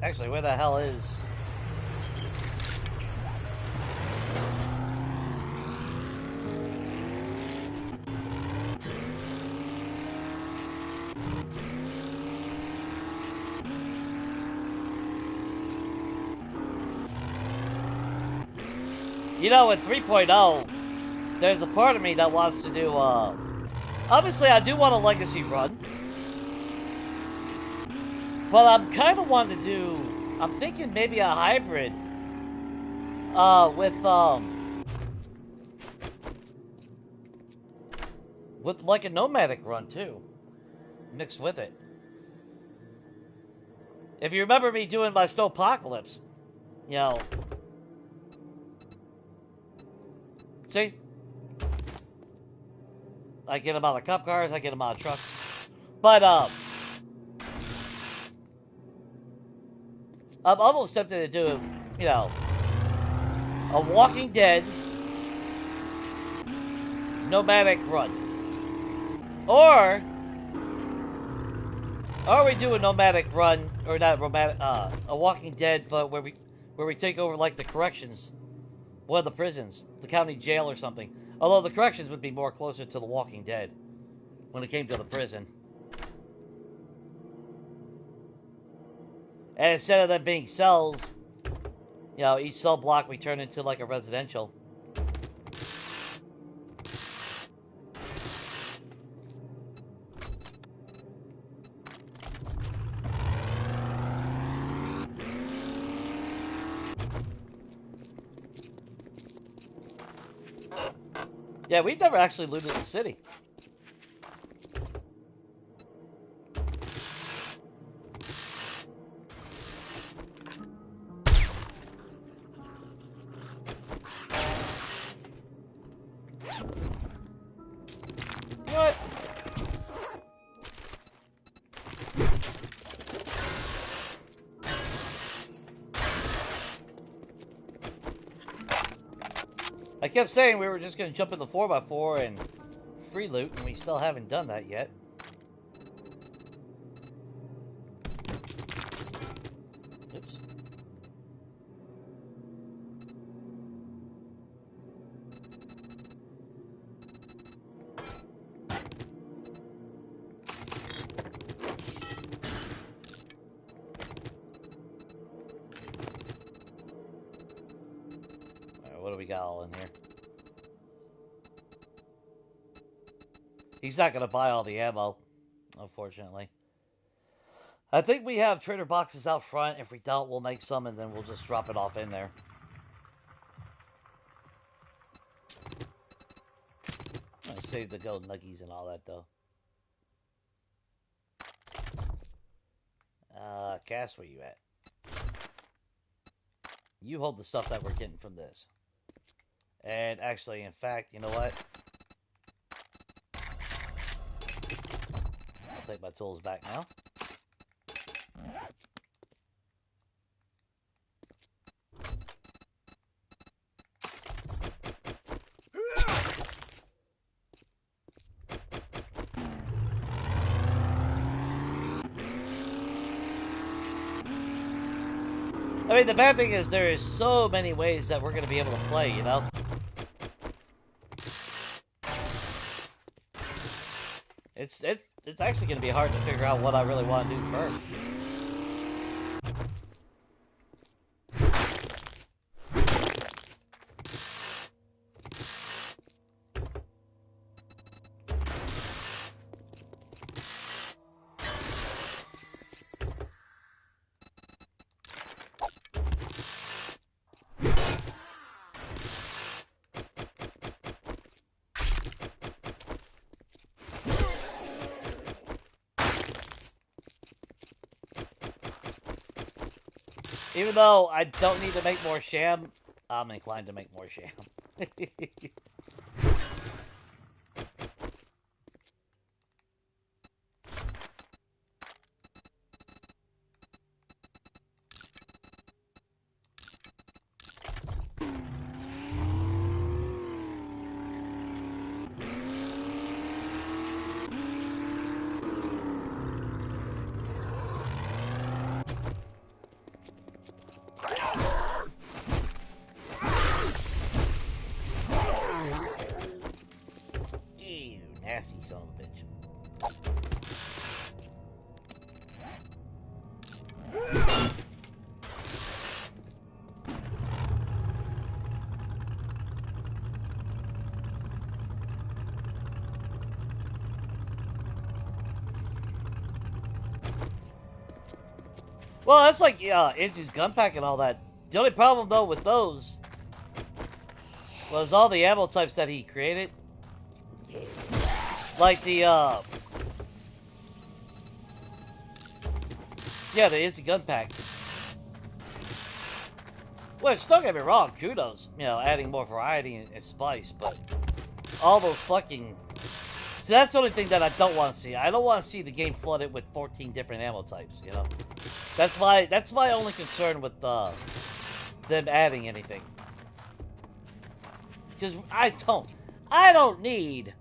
Actually, where the hell is... You know, with 3.0, there's a part of me that wants to do, obviously, I do want a legacy run. But I'm kind of wanting to do... I'm thinking maybe a hybrid. With like a nomadic run, too. Mixed with it. If you remember me doing my Snowpocalypse, you know... See? I get them out of cop cars, I get them out of trucks. But, I'm almost tempted to do, you know, a Walking Dead nomadic run. Or we do a nomadic run, or not nomadic, a Walking Dead, but where we take over, like, the corrections. One of the prisons, the county jail or something. Although the corrections would be more closer to the Walking Dead when it came to the prison. And instead of them being cells, you know, each cell block we turn into like a residential. Yeah, we've never actually looted the city. You know what? I kept saying we were just going to jump in the 4x4 and free loot, and we still haven't done that yet. Oops. Alright, what do we got all in here? He's not going to buy all the ammo, unfortunately. I think we have trader boxes out front. If we don't, we'll make some and then we'll just drop it off in there. I saved the gold nuggies and all that, though. Cass, where you at? You hold the stuff that we're getting from this. And actually, in fact, you know what? I'll take my tools back now. I mean, the bad thing is there is so many ways that we're going to be able to play, you know? It's actually going to be hard to figure out what I really want to do first. Even though I don't need to make more sham I'm inclined to make more sham. Ew, nasty son of a bitch. Well, that's like Izzy's gun pack and all that. The only problem though with those was all the ammo types that he created. Like the yeah, the Izzy gun pack. Which, don't get me wrong, kudos, you know, adding more variety and spice, but all those fucking... See, that's the only thing that I don't want to see. I don't want to see the game flooded with 14 different ammo types, you know? That's my only concern with them adding anything. Because I don't need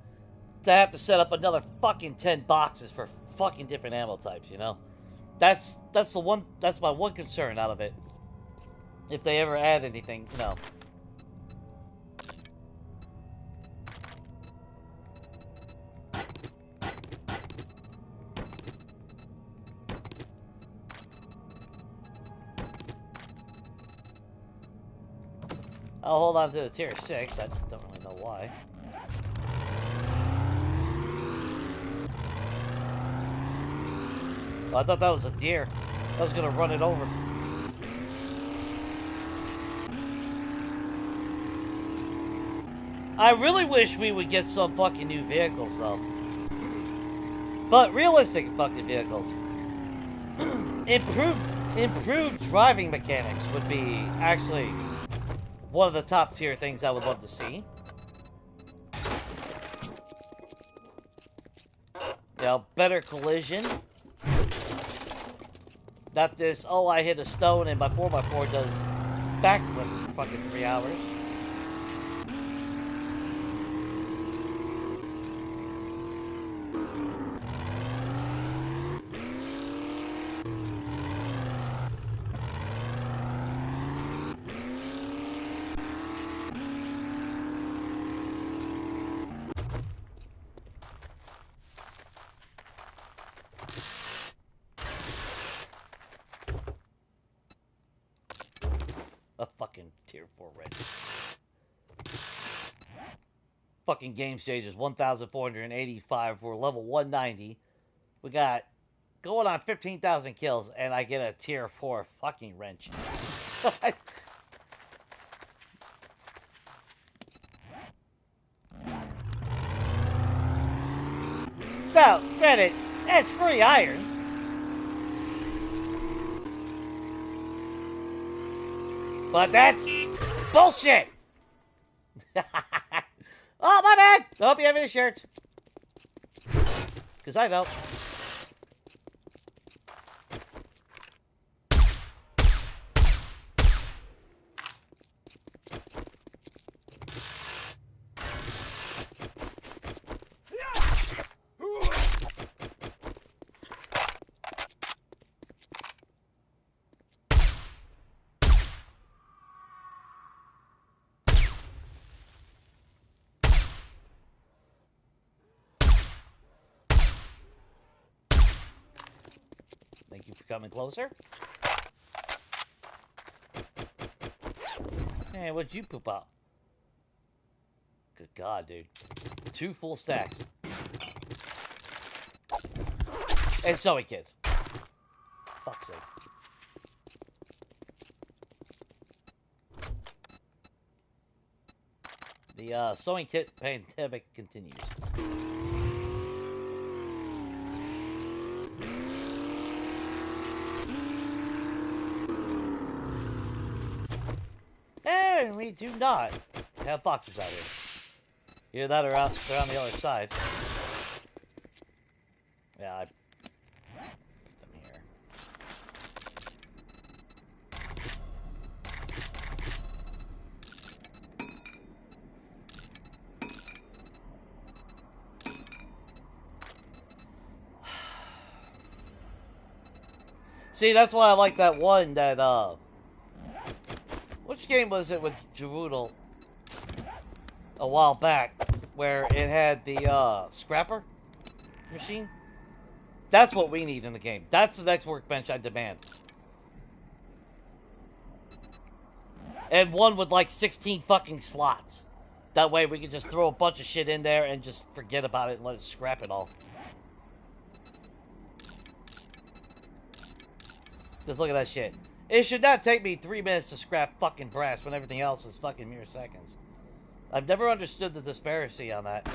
to have to set up another fucking 10 boxes for fucking different ammo types, you know? That's my one concern out of it. If they ever add anything, you know. I'll hold on to the tier 6. I don't really know why. Oh, I thought that was a deer. I was gonna run it over. I really wish we would get some fucking new vehicles, though. But realistic fucking vehicles. Improved driving mechanics would be actually one of the top tier things I would love to see. You know, better collision. Not this, oh, I hit a stone and my 4x4 does backflips for fucking 3 hours. A fucking tier 4 red. Fucking game stage is 1,485. We're level 190. We got going on 15,000 kills, and I get a tier 4 fucking wrench. Now, granted, that's free iron. But that's bullshit! Oh, my bad! I hope you have any shirts. Because I don't. Thank you for coming closer. Hey, what'd you poop out? Good God, dude. 2 full stacks. And sewing kits. Fuck's sake. The sewing kit pandemic continues. and we do not have boxes out here. Either that or out, they're on the other side. Yeah, I put them here. See, that's why I like that one that, which game was it with Jerutal a while back, where it had the, scrapper machine? That's what we need in the game. That's the next workbench I demand. And one with like 16 fucking slots. That way we can just throw a bunch of shit in there and just forget about it and let it scrap it all. Just look at that shit. It should not take me 3 minutes to scrap fucking brass when everything else is fucking mere seconds. I've never understood the disparity on that.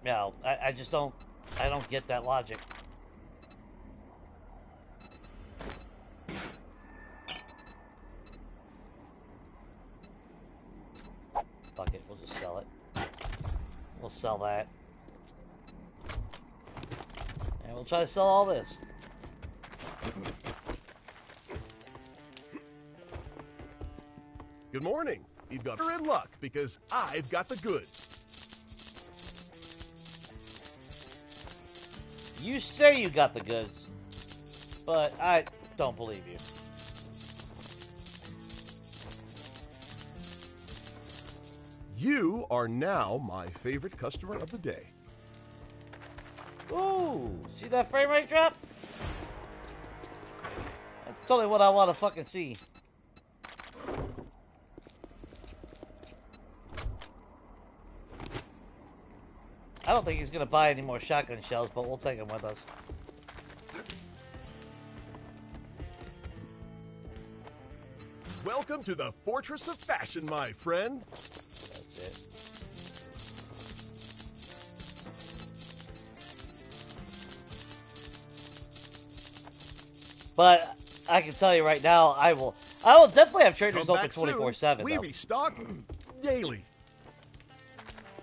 No, I just don't... I don't get that logic. Fuck it, we'll just sell it. We'll sell that. And we'll try to sell all this. Good morning. You've got in luck because I've got the goods. You say you got the goods, but I don't believe you. You are now my favorite customer of the day. Ooh, see that frame rate drop? That's totally what I want to fucking see. I don't think he's gonna buy any more shotgun shells, but we'll take them with us. Welcome to the Fortress of Fashion, my friend. That's it. But I can tell you right now, I will definitely have traders open 24/7. We restock daily.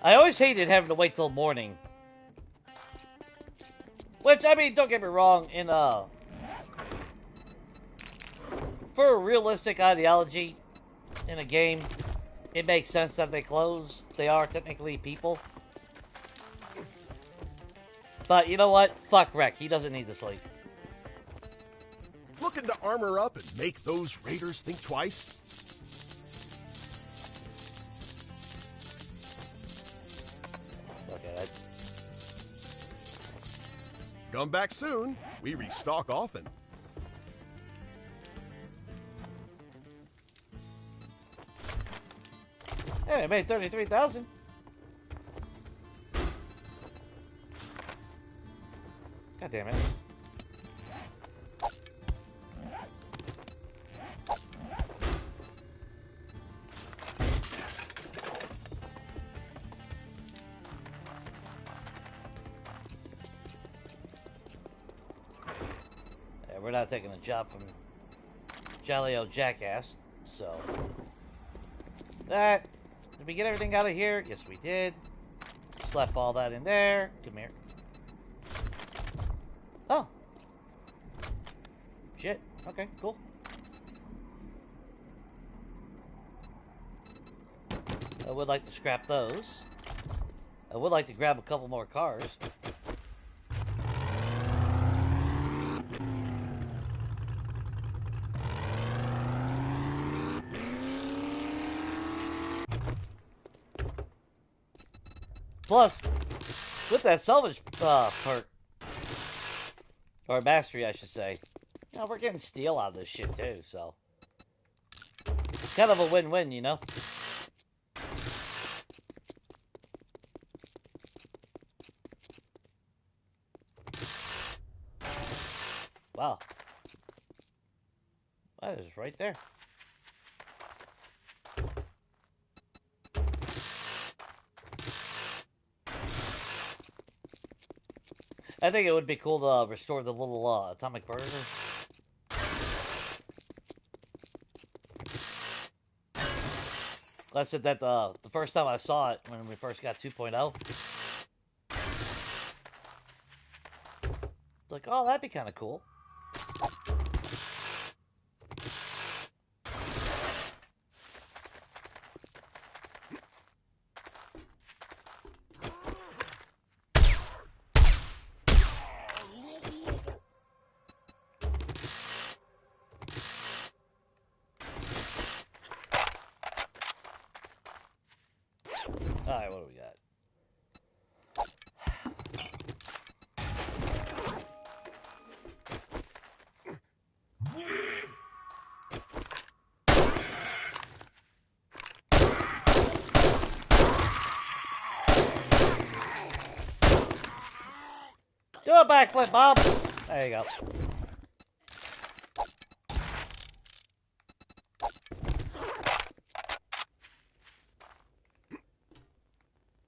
I always hated having to wait till morning. Which, I mean, don't get me wrong, for a realistic ideology in a game, it makes sense that they close. They are technically people. But you know what? Fuck Rec. He doesn't need to sleep. Looking to armor up and make those raiders think twice? Come back soon. We restock often. Hey, I made 33,000. God damn it. We're not taking a job from Jolly old Jackass, so... That... Did we get everything out of here? Yes, we did. Slap all that in there. Come here. Oh. Shit. Okay, cool. I would like to scrap those. I would like to grab a couple more cars. Plus, with that salvage perk, or mastery, I should say, you know, we're getting steel out of this shit too, so kind of a win-win, you know. Wow, that is right there. I think it would be cool to restore the little atomic burger. I said that the first time I saw it when we first got 2.0. It's like, oh, that'd be kind of cool. Alright, what do we got? Do a backflip, Bob! There you go.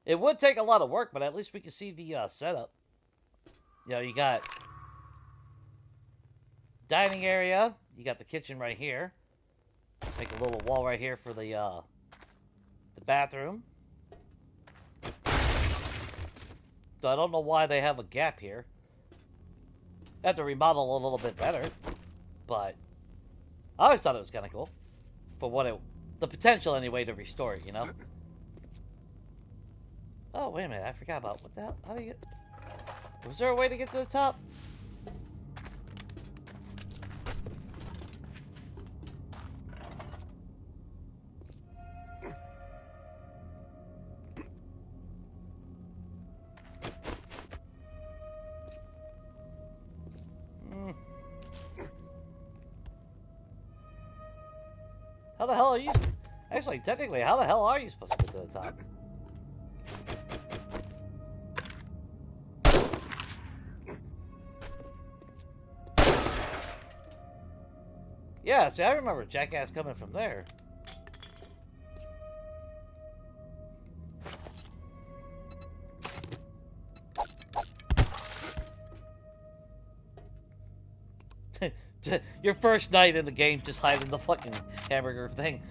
It would take a lot of work, but at least we can see the setup. You know, you got dining area. You got the kitchen right here. Make a little wall right here for the bathroom. So I don't know why they have a gap here. I have to remodel a little bit better, but I always thought it was kind of cool for what the potential anyway to restore it, you know. Oh, wait a minute, I forgot about what the hell? How do you get? Was there a way to get to the top? How the hell are you? Actually, technically, how the hell are you supposed to get to the top? Yeah, see, I remember Jackass coming from there. Your first night in the game, just hiding the fucking hamburger thing.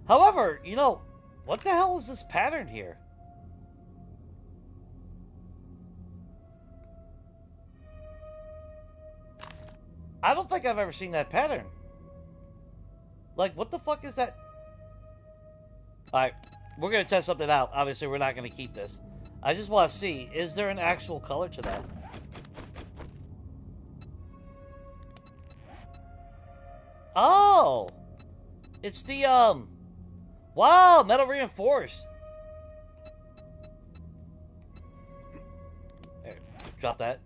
However, you know, what the hell is this pattern here? I don't think I've ever seen that pattern. Like, what the fuck is that? Alright, we're going to test something out. Obviously, we're not going to keep this. I just want to see, is there an actual color to that? Oh! It's the, wow, metal reinforced. There, drop that.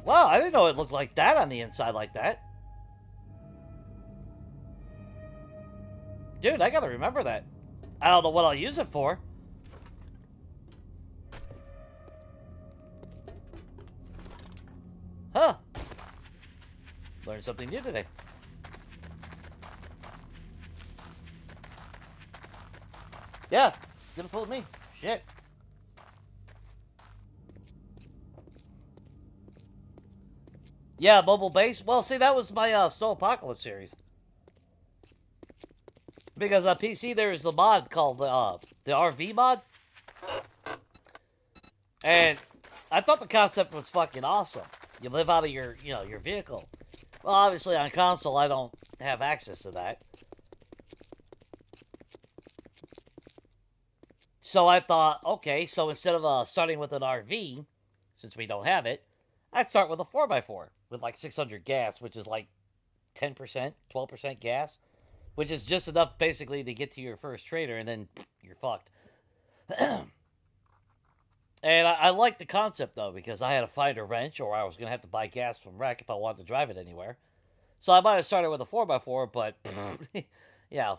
Wow, I didn't know it looked like that on the inside like that. Dude, I gotta remember that. I don't know what I'll use it for. Huh. Learned something new today. Yeah, gonna fool me. Shit. Yeah, mobile base. Well, see, that was my Snow Apocalypse series. Because on PC there's a mod called the RV mod, and I thought the concept was fucking awesome. You live out of your vehicle. Well, obviously on console I don't have access to that, so I thought, okay, so instead of starting with an RV, since we don't have it, I'd start with a 4x4 with like 600 gas, which is like 10%, 12% gas. Which is just enough, basically, to get to your first trader, and then you're fucked. And I like the concept, though, because I had to find a wrench, or I was going to have to buy gas from Rec if I wanted to drive it anywhere. So I might have started with a 4x4, but, yeah.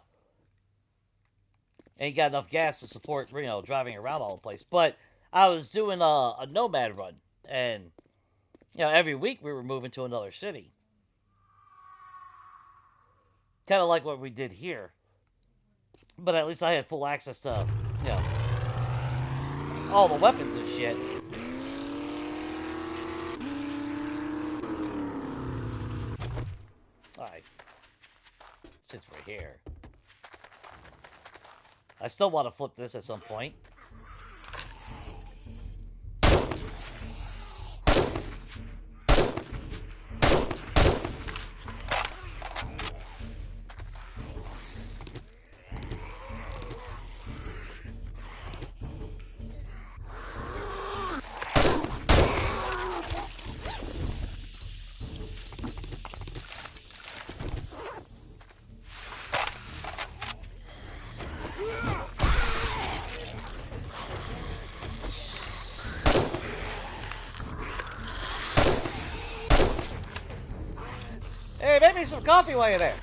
Ain't got enough gas to support, driving around all the place. But I was doing a nomad run, and, every week we were moving to another city. Kind of like what we did here. But at least I had full access to, all the weapons and shit. Alright. Since we're here. I still want to flip this at some point. Hey, make me some coffee while you're there.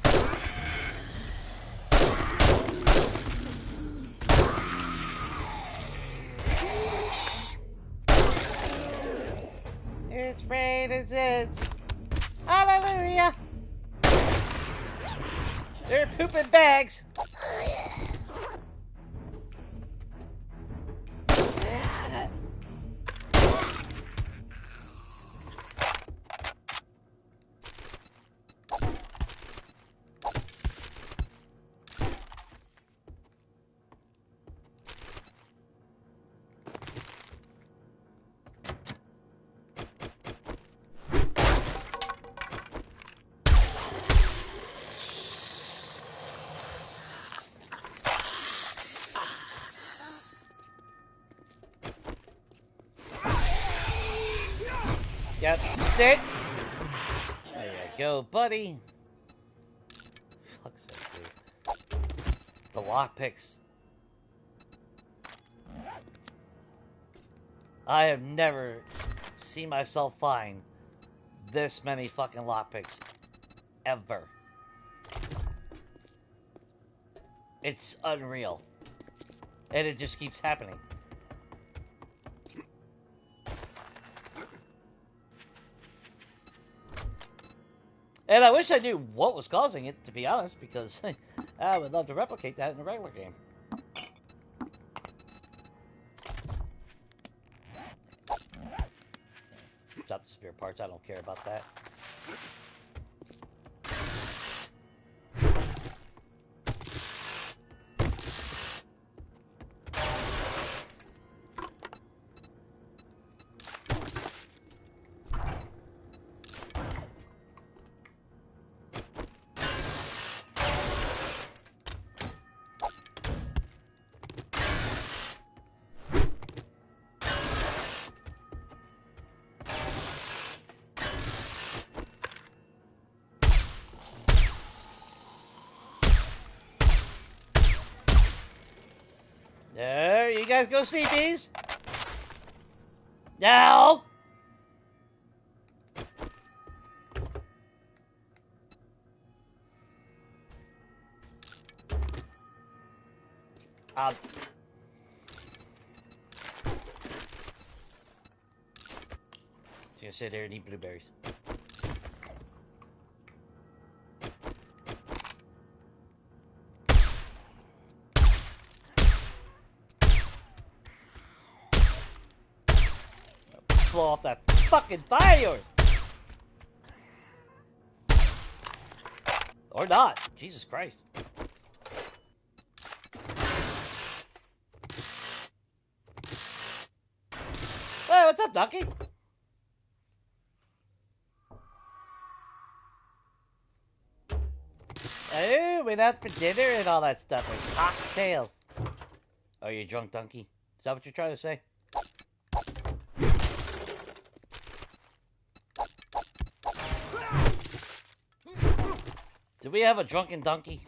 It's rain, it's hallelujah. They're pooping bags. Yep, sit. There you go, buddy. Fuck's sake, dude. The lockpicks. I have never seen myself find this many fucking lockpicks. Ever. It's unreal. And it just keeps happening. And I wish I knew what was causing it, to be honest, because I would love to replicate that in a regular game. Drop the spare parts, I don't care about that. There, you guys go sleepies. Now. Just gonna sit there and eat blueberries. Blow off that fucking fire of yours. Or not. Jesus Christ. Hey, what's up, Donkey? Oh, went out for dinner and all that stuff. Like cocktails. Oh, you drunk, Donkey? Is that what you're trying to say? Do we have a drunken donkey?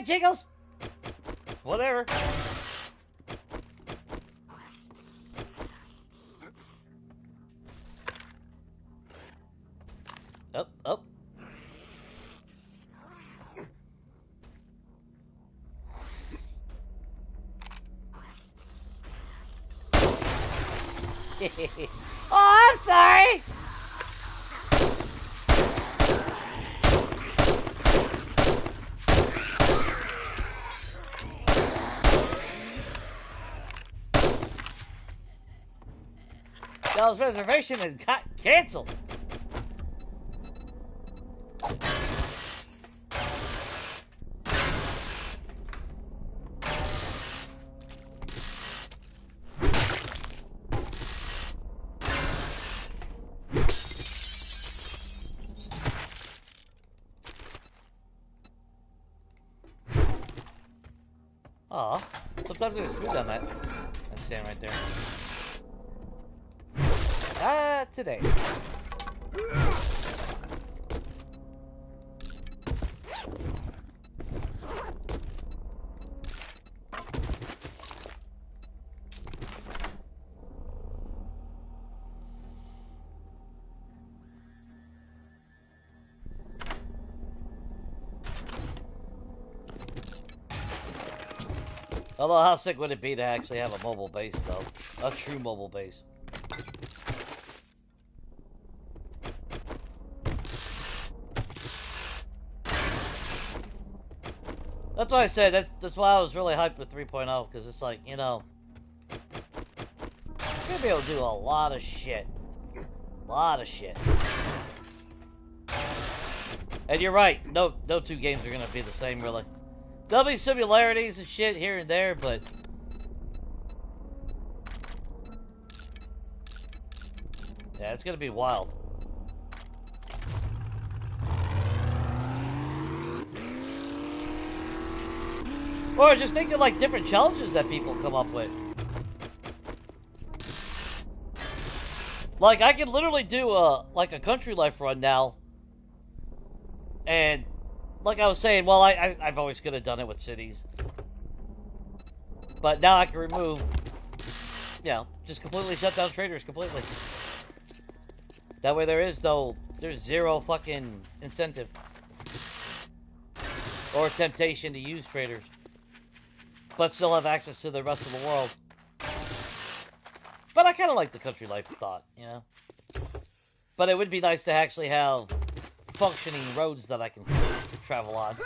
right, Jiggles. Whatever. Up, up. Oh, I'm sorry. Y'all's reservation has got canceled. Aw, sometimes there's food on that stand right there. Today. Although, how sick would it be to actually have a mobile base, though? A true mobile base. That's why I said, that's why I was really hyped with 3.0, because it's like, you know, you're gonna be able to do a lot of shit. A lot of shit. And you're right, no two games are gonna be the same, really. There'll be similarities and shit here and there, but yeah, it's gonna be wild. Or just thinking like different challenges that people come up with. Like I can literally do a country life run now, and like I was saying, well, I've always could have done it with cities, but now I can remove, you know, just completely shut down traders completely. That way there's zero fucking incentive or temptation to use traders, but still have access to the rest of the world. But I kind of like the country life thought, you know. But it would be nice to actually have functioning roads that I can travel on.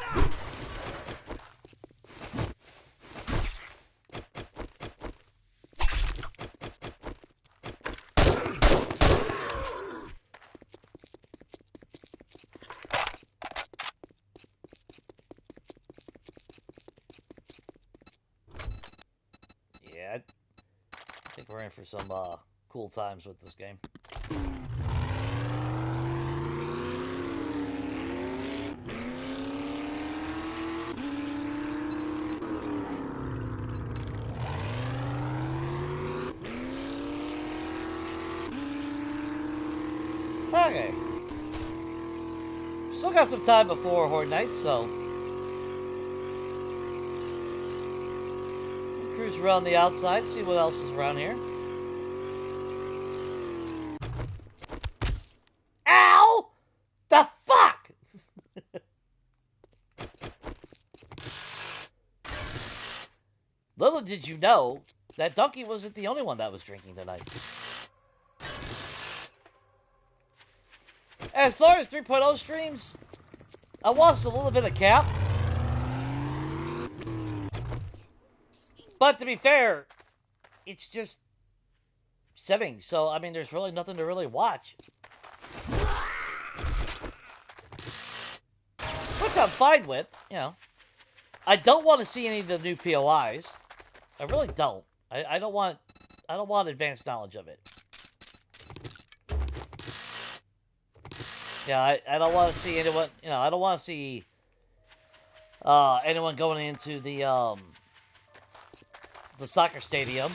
Yeah, I think we're in for some cool times with this game. Okay. Still got some time before Horde Night, so we'll cruise around the outside, see what else is around here. Ow! The fuck! Little did you know that Donkey wasn't the only one that was drinking tonight. As far as 3.0 streams, I watched a little bit of Cap. But to be fair, it's just settings. So, I mean, there's really nothing to really watch. Which I'm fine with, you know. I don't want to see any of the new POIs. I really don't. I don't want advanced knowledge of it. Yeah, I don't want to see anyone, you know, I don't want to see anyone going into the soccer stadium.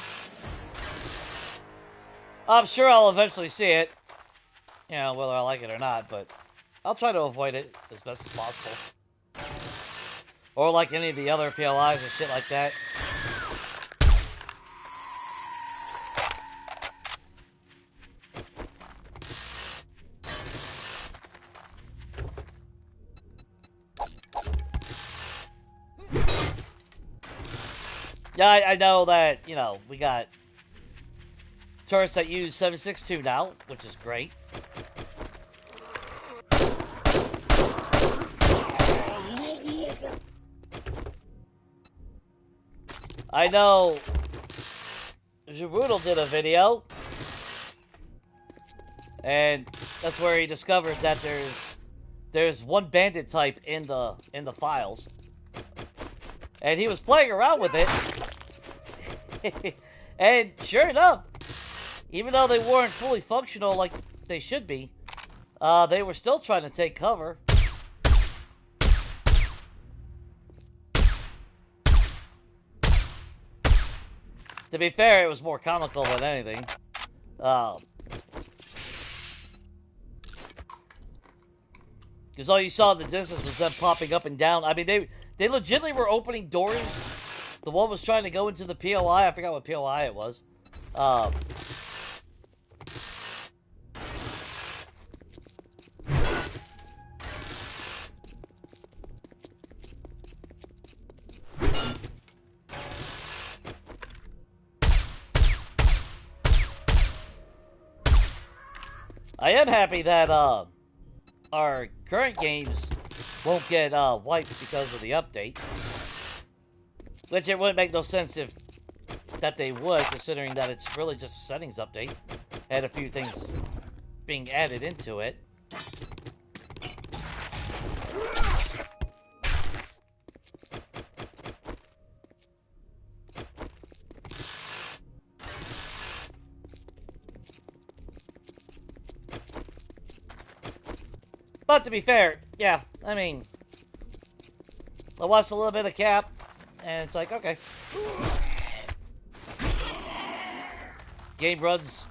I'm sure I'll eventually see it, you know, whether I like it or not, but I'll try to avoid it as best as possible. Or like any of the other PLIs or shit like that. Yeah, I know that, you know, we got turrets that use 7.62 now, which is great. I know Jaboodle did a video, and that's where he discovered that there's one bandit type in the files. And he was playing around with it. And sure enough, even though they weren't fully functional like they should be, they were still trying to take cover. To be fair, it was more comical than anything. Because all you saw in the distance was them popping up and down. I mean, they legitimately were opening doors. The one was trying to go into the PLI. I forgot what PLI it was. I am happy that our current games won't get wiped because of the update. Which it wouldn't make no sense if that they would, considering that it's really just a settings update and a few things being added into it. But to be fair, yeah, I mean, I watched a little bit of Cap, and it's like, okay. Game runs,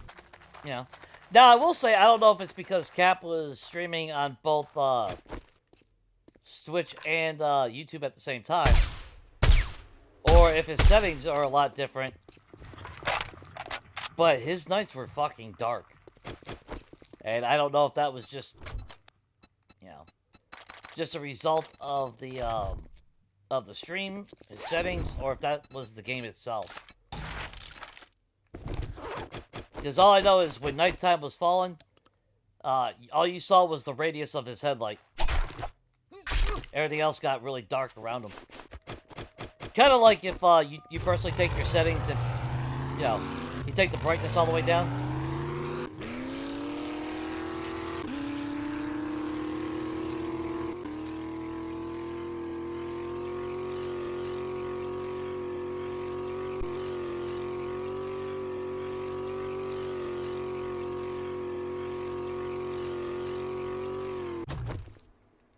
you know. Now, I will say, I don't know if it's because Cap was streaming on both Twitch and YouTube at the same time, or if his settings are a lot different, but his nights were fucking dark. And I don't know if that was just, you know, just a result of the stream, his settings, or if that was the game itself. Because all I know is when nighttime was falling, all you saw was the radius of his headlight. Everything else got really dark around him. Kind of like if you personally take your settings and, you know, you take the brightness all the way down.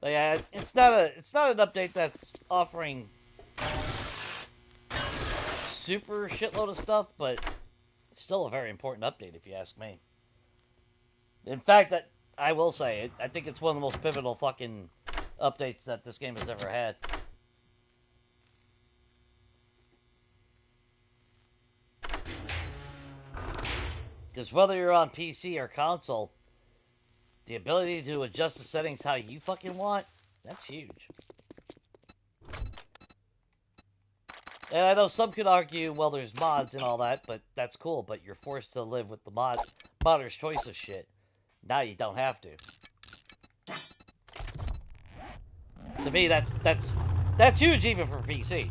But yeah, it's not an update that's offering super shitload of stuff, but it's still a very important update if you ask me. In fact, I will say, I think it's one of the most pivotal fucking updates that this game has ever had. Because whether you're on PC or console, the ability to adjust the settings how you fucking want, that's huge. And I know some could argue, well, there's mods and all that, but that's cool, but you're forced to live with the modder's choice of shit. Now you don't have to. To me, that's huge even for PC.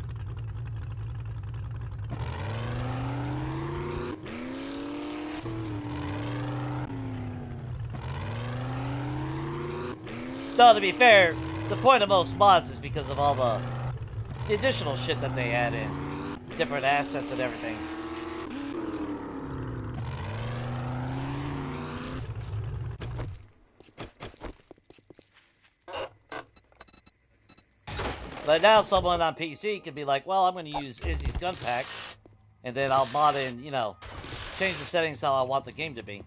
No, to be fair, the point of most mods is because of all the additional shit that they add in. Different assets and everything. But now someone on PC could be like, well, I'm going to use Izzy's gun pack, and then I'll mod in, you know, change the settings how I want the game to be.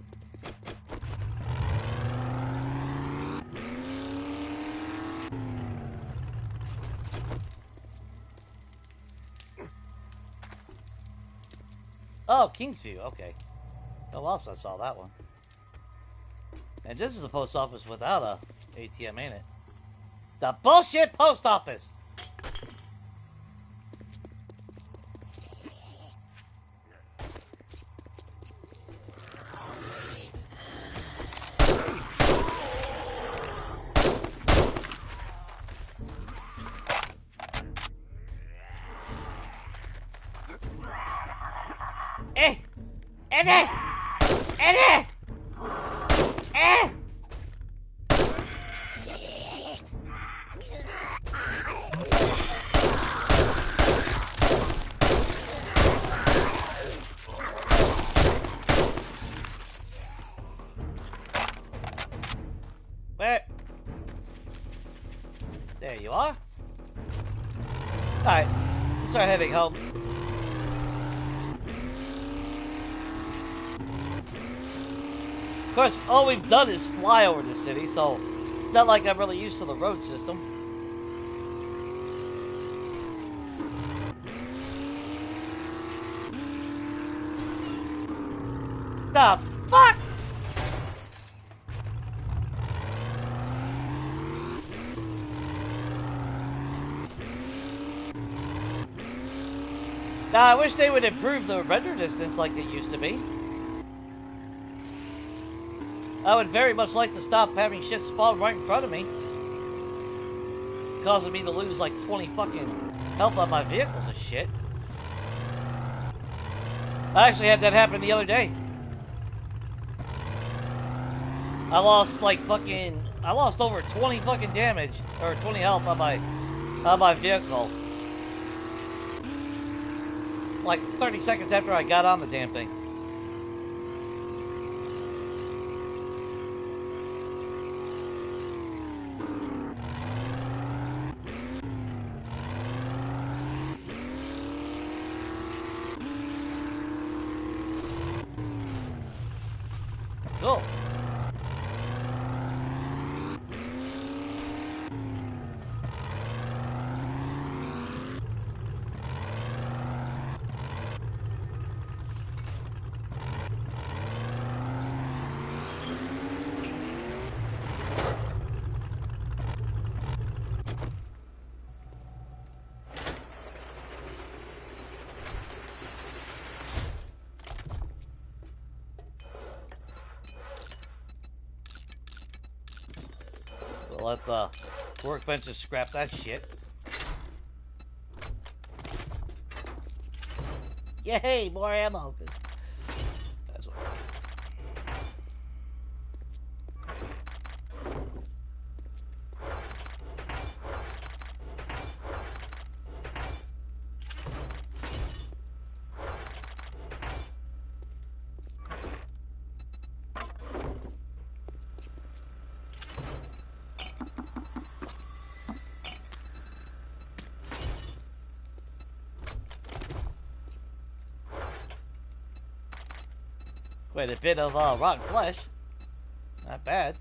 Oh, Kingsview. Okay. Oh, else I saw that one. And this is a post office without a ATM, ain't it? The bullshit post office! Eh! Eddie! Eddie! Eh! Where? There you are. Alright, let's start heading home. Of course, all we've done is fly over the city, so it's not like I'm really used to the road system. The fuck? Now, I wish they would improve the render distance like it used to be. I would very much like to stop having shit spawn right in front of me, causing me to lose like 20 fucking health on my vehicles and shit. I actually had that happen the other day. I lost like fucking, I lost over 20 fucking damage, or 20 health on my vehicle. Like 30 seconds after I got on the damn thing. Cool. We'll let the workbenches scrap that shit. Yay, more ammo. That's what Quite a bit of rotten flesh. Not bad.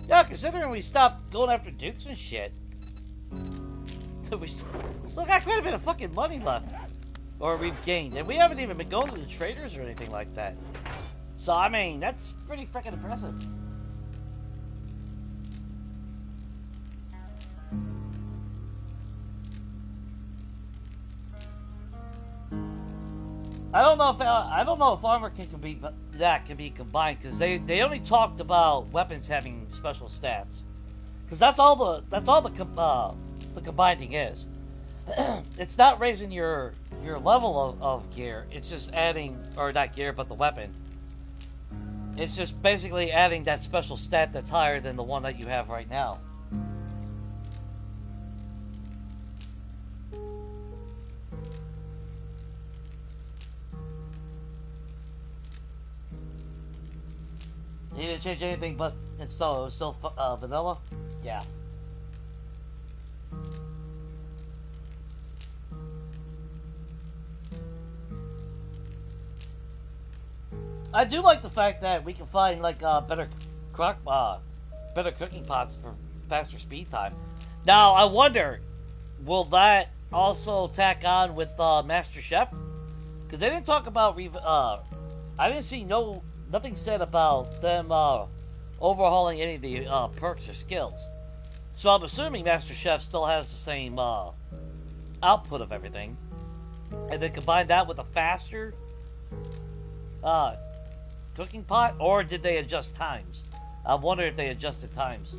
Yeah, considering we stopped going after dukes and shit, we still got quite a bit of fucking money left. Or we've gained. And we haven't even been going to the traders or anything like that. So, I mean, that's pretty freaking impressive. I don't know if armor can be combined because they only talked about weapons having special stats because that's all the combining is. It's not raising your level of gear. It's just adding, or not gear, but the weapon. It's just basically adding that special stat that's higher than the one that you have right now. You didn't change anything, but it was still vanilla? Yeah. I do like the fact that we can find like better cooking pots for faster speed time. Now I wonder, will that also tack on with Master Chef? Because they didn't talk about I didn't see nothing said about them overhauling any of the perks or skills. So I'm assuming Master Chef still has the same output of everything, and then combine that with a faster cooking pot, or did they adjust times? I wonder if they adjusted times.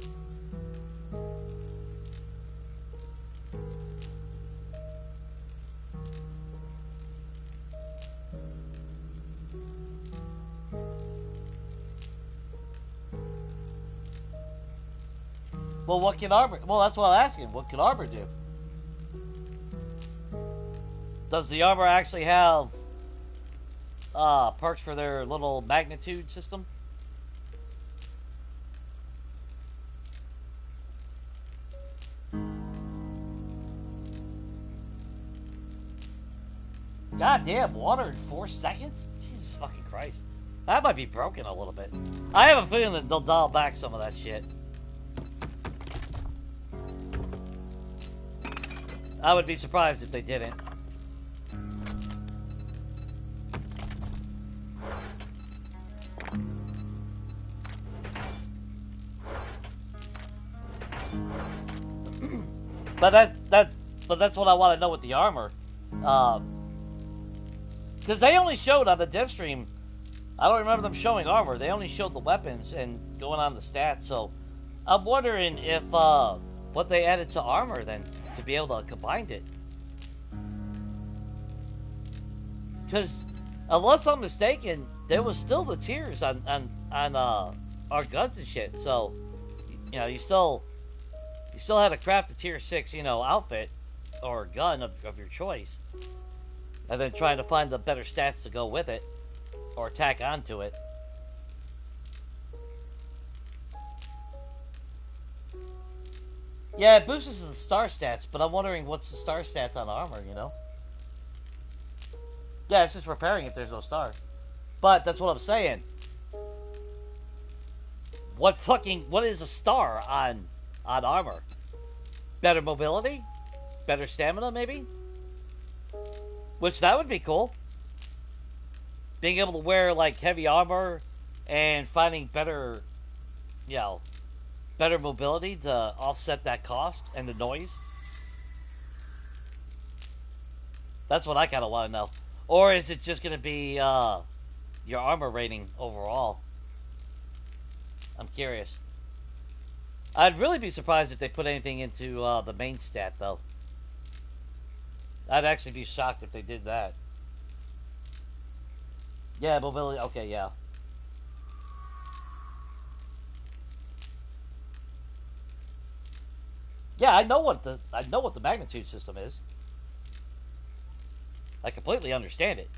Well, what can armor? Well, that's what I'm asking. What can armor do? Does the armor actually have perks for their little magnitude system? God damn, water in 4 seconds? Jesus fucking Christ. That might be broken a little bit. I have a feeling that they'll dial back some of that shit. I would be surprised if they didn't. But that's what I want to know with the armor. Because they only showed on the dev stream, I don't remember them showing armor. They only showed the weapons and going on the stats. So I'm wondering if what they added to armor then to be able to combine it. Because unless I'm mistaken, there was still the tiers on our guns and shit. So you know, you still had to craft a tier 6, you know, outfit or gun of your choice, and then trying to find the better stats to go with it or tack onto it. Yeah, it boosts the star stats, but I'm wondering what's the star stats on armor, you know? Yeah, it's just repairing if there's no star. But that's what I'm saying. What is a star on armor? Better mobility? Better stamina, maybe? Which, that would be cool. Being able to wear, like, heavy armor and finding better, you know, better mobility to offset that cost and the noise. That's what I kind of want to know. Or is it just going to be your armor rating overall? I'm curious. I'd really be surprised if they put anything into the main stat, though. I'd actually be shocked if they did that. Yeah, mobility. Okay, yeah. Yeah, I know what the magnitude system is. I completely understand it.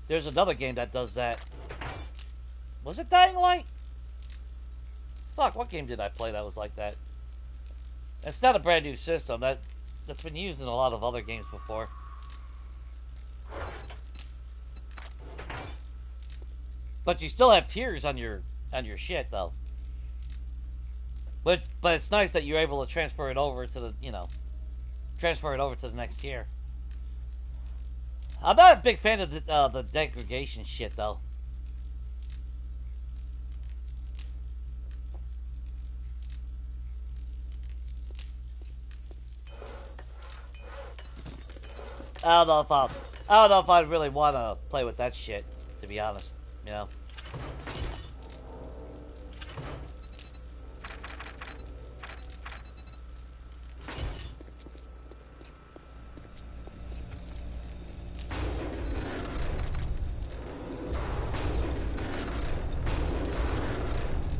There's another game that does that. Was it Dying Light? Fuck, what game did I play that was like that? It's not a brand new system. That's been used in a lot of other games before. But you still have tiers on your shit though. But it's nice that you're able to transfer it over to the, you know, transfer it over to the next tier. I'm not a big fan of the degradation shit though. I don't know if I'd really want to play with that shit, to be honest. You know.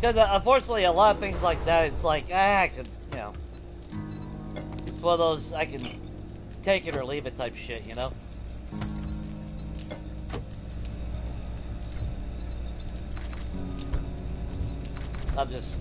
Because unfortunately, a lot of things like that, it's like, I could, you know, it's one of those I can take it or leave it type shit, you know. I'm just,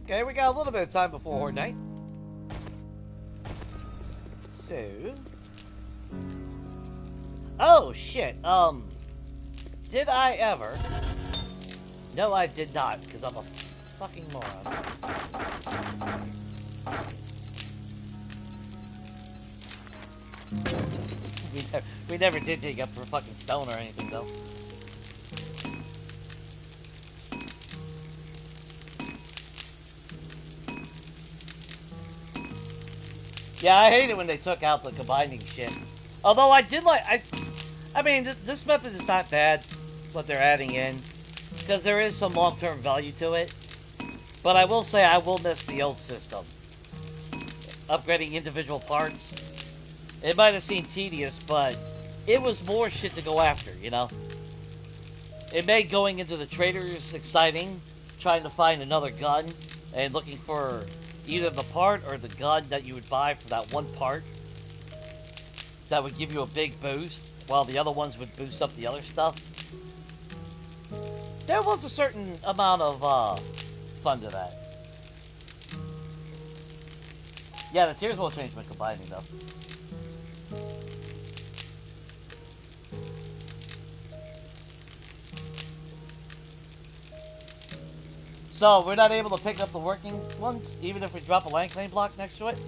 okay, we got a little bit of time before Horde Night. So... Oh, shit. Did I ever... No, I did not, because I'm a fucking moron. We never did dig up for fucking stone or anything, though. Yeah, I hate it when they took out the combining shit. Although I did like... I mean, this method is not bad, what they're adding in. Because there is some long-term value to it. But I will say I will miss the old system. Upgrading individual parts. It might have seemed tedious, but it was more shit to go after, you know? It made going into the traders exciting, trying to find another gun, and looking for either the part or the gun that you would buy for that one part that would give you a big boost, while the other ones would boost up the other stuff. There was a certain amount of fun to that. Yeah, the tiers will change when combining, though. So, we're not able to pick up the working ones, even if we drop a land claim block next to it?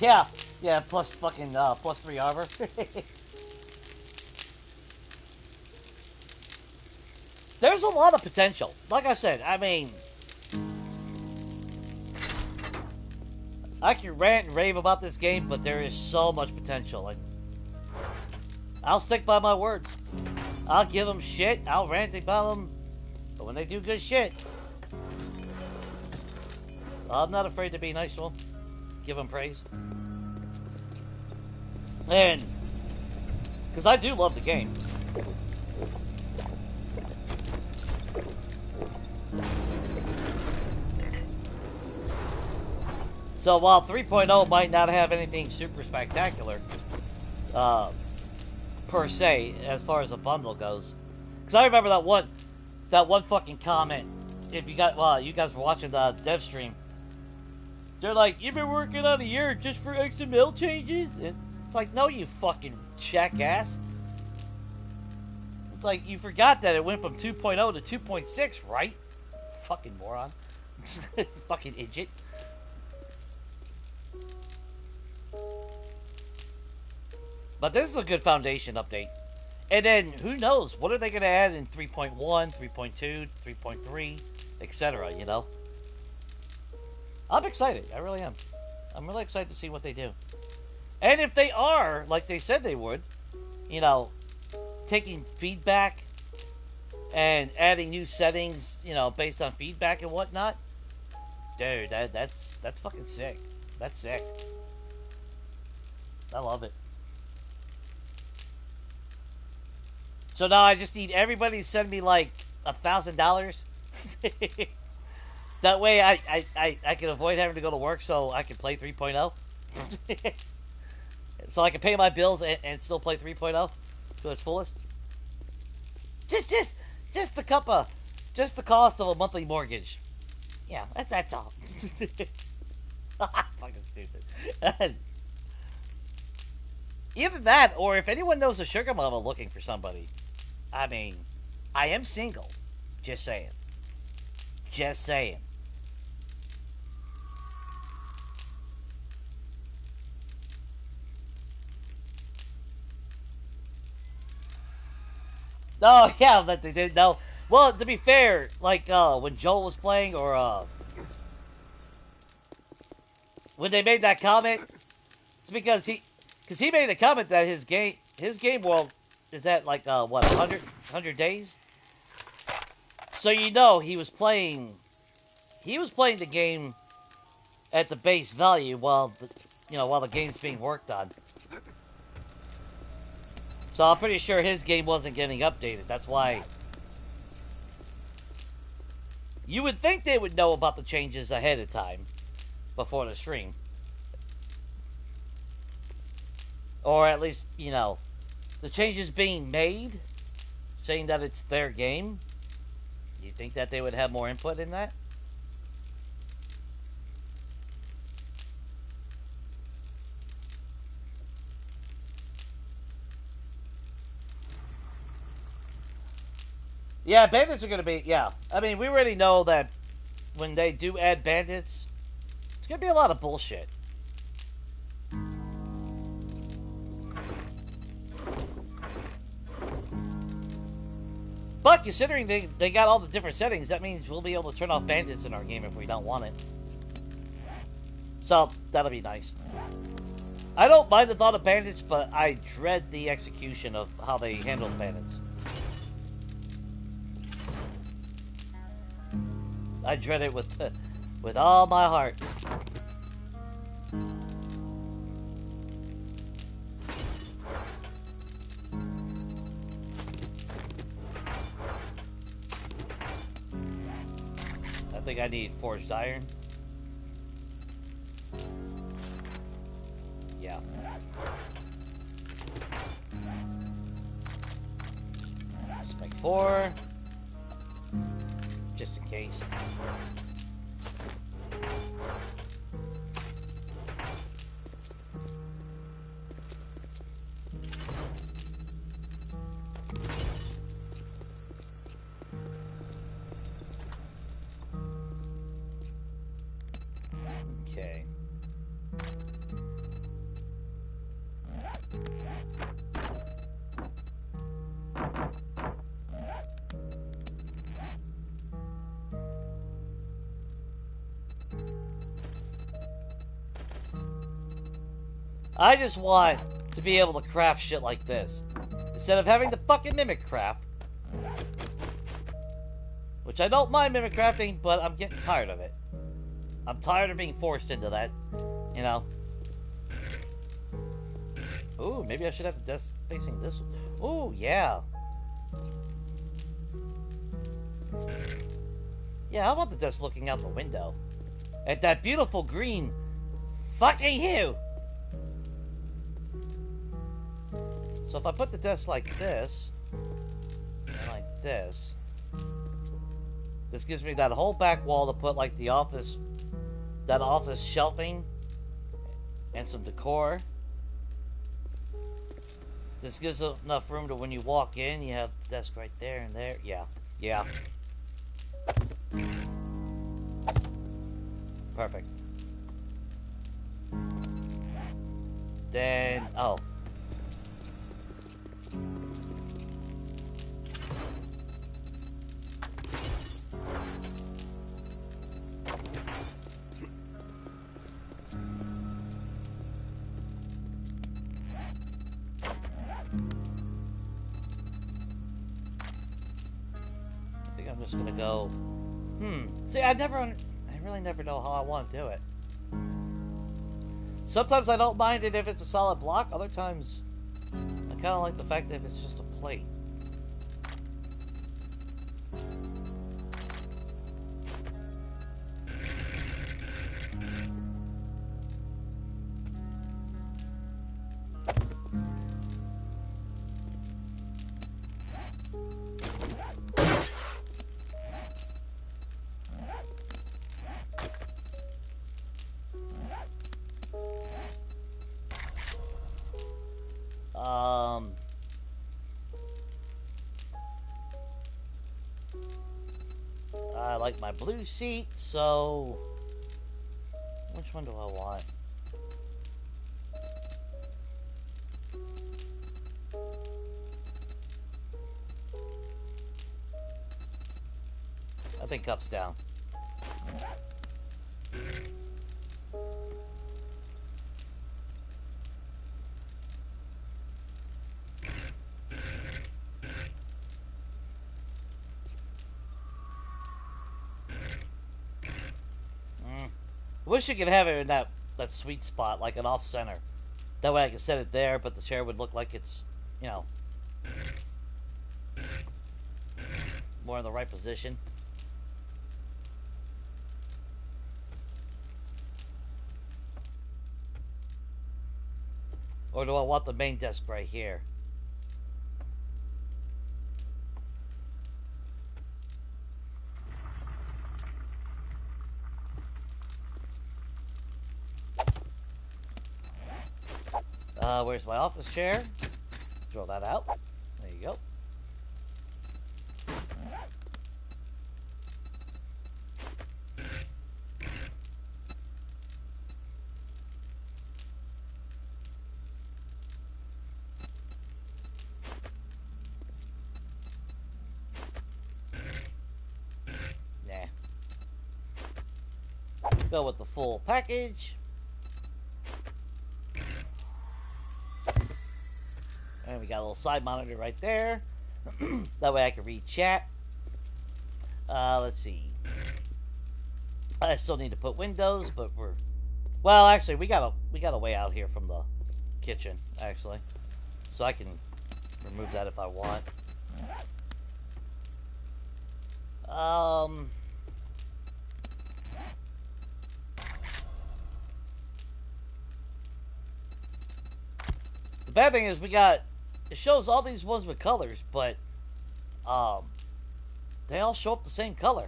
Yeah, yeah, plus fucking, plus 3 armor. There's a lot of potential. Like I said, I mean... I can rant and rave about this game, but there is so much potential. Like, I'll stick by my words. I'll give them shit, I'll rant about them, but when they do good shit, I'm not afraid to be nice to them. Give them praise. And, because I do love the game. So while 3.0 might not have anything super spectacular, per se, as far as a bundle goes, because I remember that one fucking comment. If you got, you guys were watching the dev stream, they're like, "You've been working on a year just for XML changes?" And it's like, no, you fucking jackass. It's like, you forgot that it went from 2.0 to 2.6, right? Fucking moron. Fucking idiot. But this is a good foundation update. And then, who knows? What are they going to add in 3.1, 3.2, 3.3, etc., you know? I'm excited. I really am. I'm really excited to see what they do. And if they are, like they said they would, you know, taking feedback and adding new settings, you know, based on feedback and whatnot, dude, that's fucking sick. That's sick. I love it. So now I just need everybody to send me like $1,000. That way I can avoid having to go to work so I can play 3.0. So I can pay my bills and still play 3.0 to its fullest. Just the cost of a monthly mortgage. Yeah, that's all. Fucking stupid. Either that, or if anyone knows a sugar mama looking for somebody, I mean, I am single. Just saying. Just saying. Oh, yeah, but they didn't know. Well, to be fair, like, when Joel was playing, or, when they made that comment, it's because he made a comment that his game world is at, like, what, 100 days? So, you know, he was playing the game at the base value while the game's being worked on. So I'm pretty sure his game wasn't getting updated. That's why you would think they would know about the changes ahead of time before the stream. Or at least, the changes being made, saying that it's their game. You think that they would have more input in that? Yeah, bandits are going to be, yeah. I mean, we already know that when they do add bandits, it's going to be a lot of bullshit. But considering they got all the different settings, that means we'll be able to turn off bandits in our game if we don't want it. So, that'll be nice. I don't mind the thought of bandits, but I dread the execution of how they handle bandits. I dread it with all my heart. I think I need forged iron. Yeah. Let's make 4. Just in case. Okay. I just want to be able to craft shit like this. Instead of having to fucking mimic craft. Which I don't mind mimic crafting, but I'm getting tired of it. I'm tired of being forced into that. You know. Ooh, maybe I should have the desk facing this. Ooh, yeah. Yeah, how about the desk looking out the window? At that beautiful green fucking hue! So if I put the desk like this, and like this, this gives me that whole back wall to put like the office, that office shelving, and some decor. This gives enough room to when you walk in, you have the desk right there and there. Yeah, yeah. Perfect. Then, oh. I think I'm just gonna go. See, I really never know how I want to do it. Sometimes I don't mind it if it's a solid block. Other times, I kind of like the fact that if it's just a plate. like my blue seat, so which one do I want? I think cups down. Wish you could have it in that sweet spot, like an off center. That way I could set it there, but the chair would look like it's, you know, more in the right position. Or do I want the main desk right here? Where's my office chair? Throw that out. There you go. Nah. Go with the full package. And we got a little side monitor right there. That way I can read chat. Let's see. I still need to put windows, but we're... Well, actually, we got a way out here from the kitchen, actually. So I can remove that if I want. The bad thing is it shows all these ones with colors, but they all show up the same color.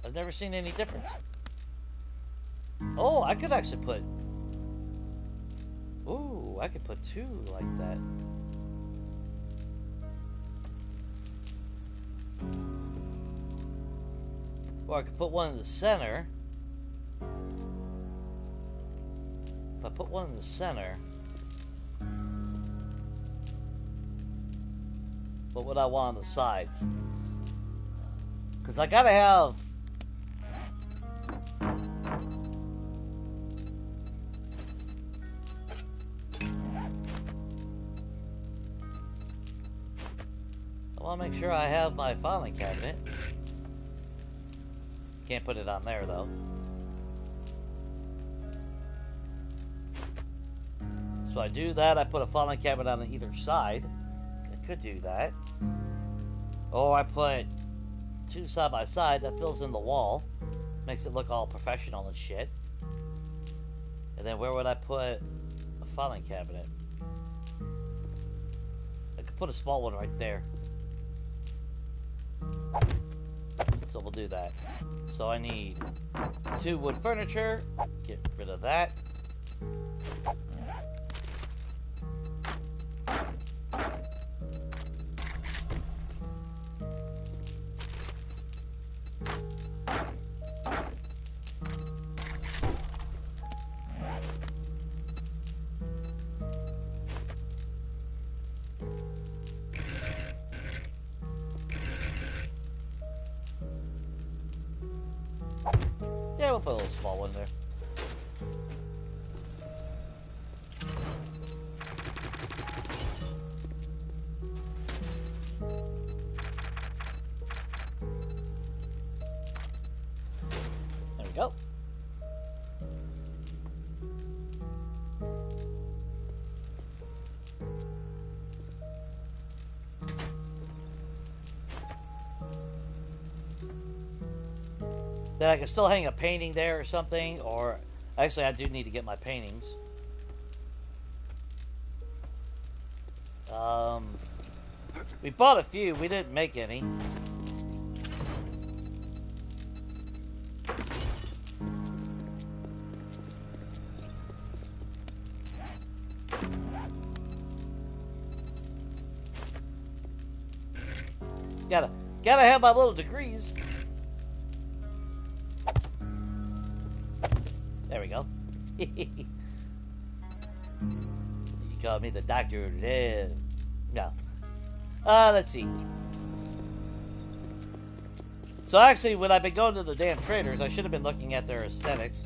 I've never seen any difference. Oh, I could actually put... Ooh, I could put two like that. Or I could put one in the center. If I put one in the center... What would I want on the sides? Because I gotta have... I want to make sure I have my filing cabinet. Can't put it on there though. So I do that, I put a filing cabinet on either side. I could do that. Or I put two side by side, that fills in the wall. Makes it look all professional and shit. And then where would I put a filing cabinet? I could put a small one right there. So we'll do that. So I need 2 wood furniture. Get rid of that. Yeah, we'll put a little small one there. There we go. Then I can still hang a painting there or something, or actually I do need to get my paintings. We bought a few, we didn't make any. Gotta have my little degrees. There we go. You call me the doctor. No. Let's see. So actually, when I've been going to the damn traders, I should have been looking at their aesthetics.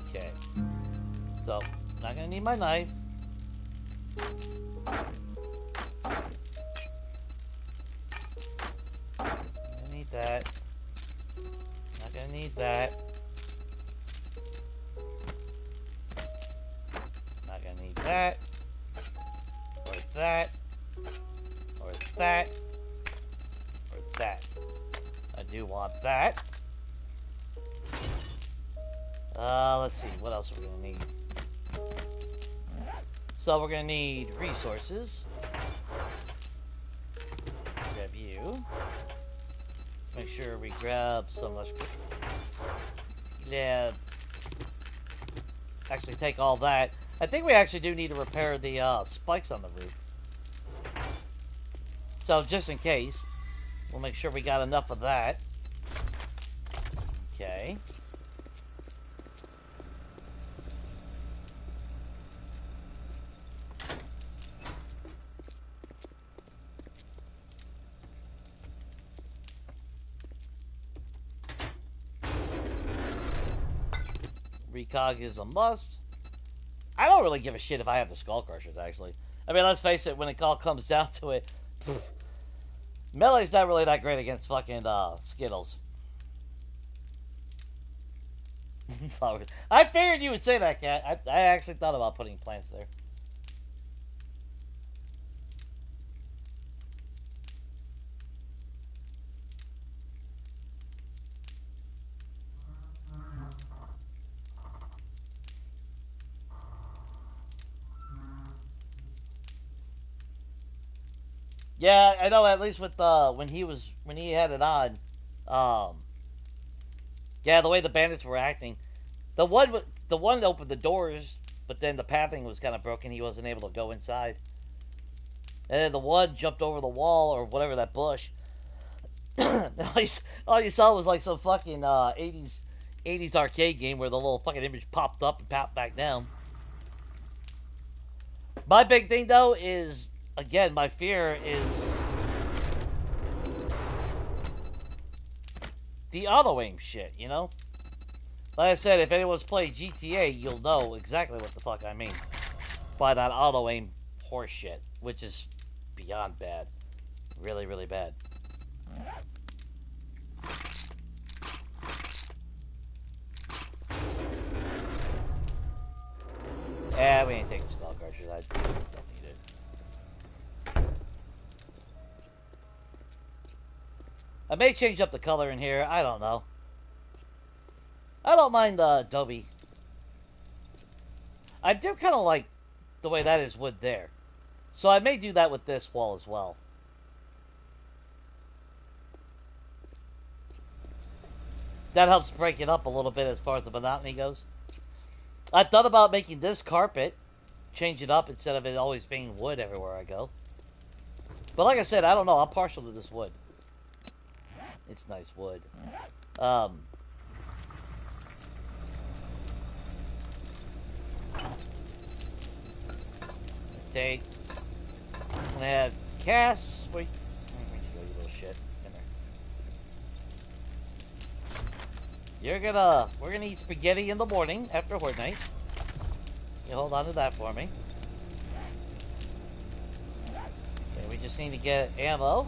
Okay. So, not gonna need my knife. That. Not gonna need that. Not gonna need that. Or that. Or that. Or that. I do want that. Let's see. What else are we gonna need? So we're gonna need resources. Grab you. Make sure we grab some less. Yeah. Actually, take all that. I think we actually do need to repair the spikes on the roof. So, just in case, we'll make sure we got enough of that. Okay. Recog is a must. I don't really give a shit if I have the skull crushers, actually. I mean, let's face it, when it all comes down to it, Melee's not really that great against fucking Skittles. I figured you would say that, Cat. I actually thought about putting plants there. Yeah, I know. At least with when he had it on, yeah, the way the bandits were acting, the one opened the doors, but then the pathing was kind of broken. He wasn't able to go inside, and then the one jumped over the wall or whatever, that bush. All you saw was like some fucking 80s arcade game where the little fucking image popped up and popped back down. My big thing though is, again, my fear is the auto-aim shit, you know? Like I said, if anyone's played GTA, you'll know exactly what the fuck I mean by that auto-aim horse shit, which is beyond bad. Really, really bad. Yeah, we ain't taking skull crushers. I don't need it. I may change up the color in here. I don't know. I don't mind the Adobe. I do kind of like the way that is wood there. So I may do that with this wall as well. That helps break it up a little bit as far as the monotony goes. I thought about making this carpet, change it up instead of it always being wood everywhere I go. But like I said, I don't know. I'm partial to this wood. It's nice wood. I'm gonna have Cass. Wait. Where'd you go, you little shit? Come here. We're gonna eat spaghetti in the morning after Horde Night. You hold on to that for me. Okay, we just need to get ammo.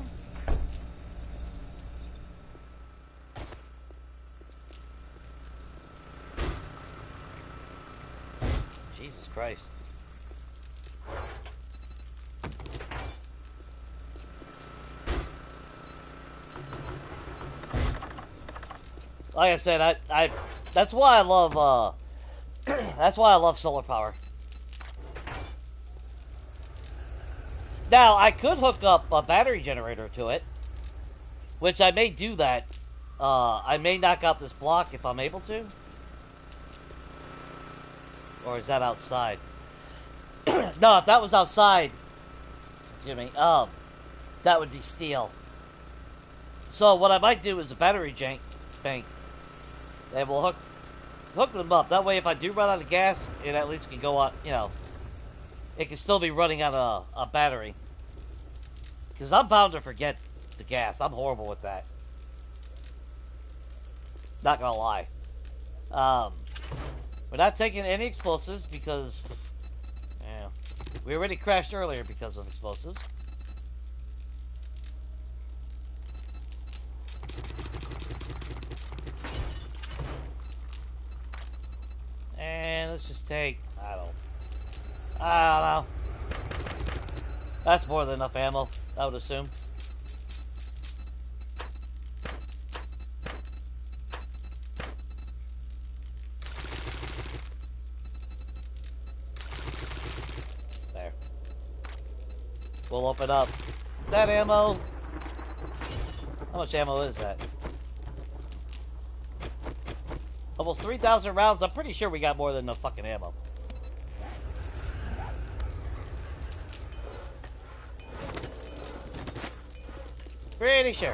Jesus Christ. Like I said, that's why I love that's why I love solar power. Now I could hook up a battery generator to it Which I may do that. I may knock out this block if I'm able to. Or is that outside? No, if that was outside, excuse me, that would be steel. So what I might do is a battery bank. And we'll hook them up. That way if I do run out of gas, it at least can go on, you know, it can still be running on a battery. Because I'm bound to forget the gas. I'm horrible with that. Not gonna lie. We're not taking any explosives because, yeah, we already crashed earlier because of explosives. And let's just take, I don't know. That's more than enough ammo, I would assume. There. We'll open up that ammo. How much ammo is that? Almost 3,000 rounds. I'm pretty sure we got more than enough fucking ammo. Pretty sure.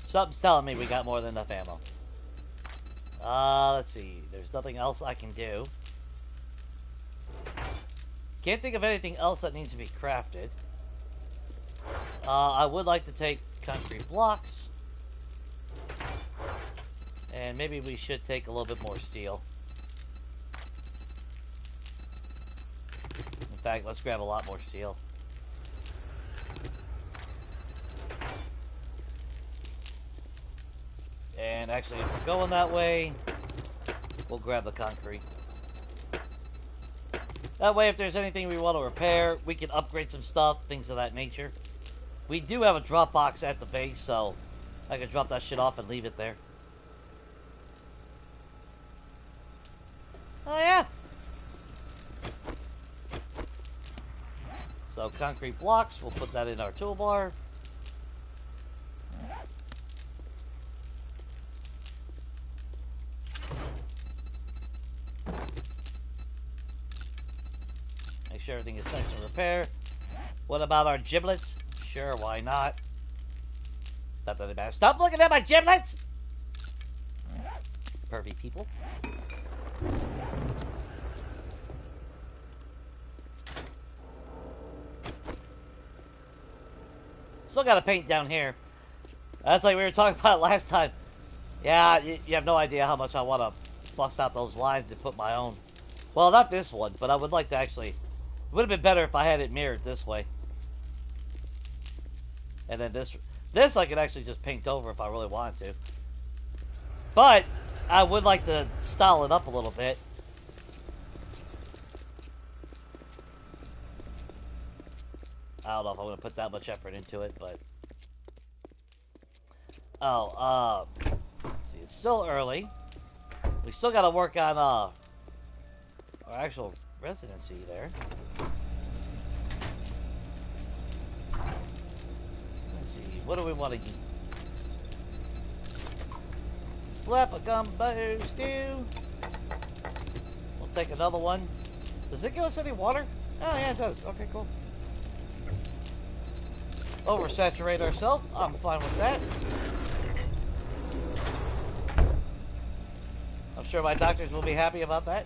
Something's telling me we got more than enough ammo. Let's see. There's nothing else I can do. Can't think of anything else that needs to be crafted. I would like to take concrete blocks. And maybe we should take a little bit more steel. In fact, let's grab a lot more steel. And actually, if we're going that way, we'll grab the concrete. That way, if there's anything we want to repair, we can upgrade some stuff, things of that nature. We do have a drop box at the base, so I can drop that shit off and leave it there. Oh, yeah. So, concrete blocks, we'll put that in our toolbar. Make sure everything is nice and repair. What about our giblets? Sure, why not? Not that it matters. Stop looking at my giblets! Pervy people. Still got to paint down here. That's like we were talking about last time. Yeah, you have no idea how much I want to bust out those lines and put my own. Well, not this one, but I would like to actually... It would have been better if I had it mirrored this way. And then this I could actually just paint over if I really wanted to. But I would like to style it up a little bit. I don't know if I'm going to put that much effort into it, but... Oh, let's see, it's still early. We still got to work on, our actual residency there. Let's see, what do we want to eat? Slap a gumbo stew. We'll take another one. Does it give us any water? Oh, yeah, it does. Okay, cool. Oversaturate ourselves. I'm fine with that. I'm sure my doctors will be happy about that.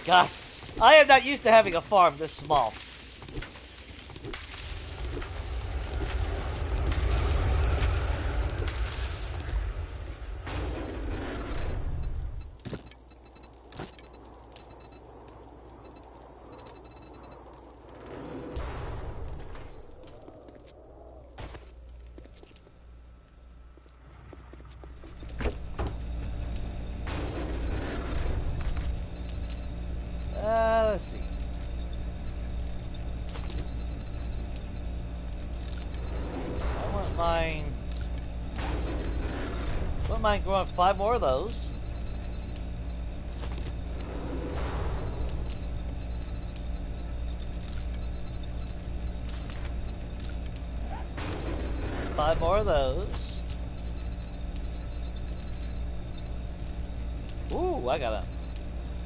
God, I am not used to having a farm this small. let's see. I wouldn't mind growing 5 more of those. Five more of those. Ooh, I gotta...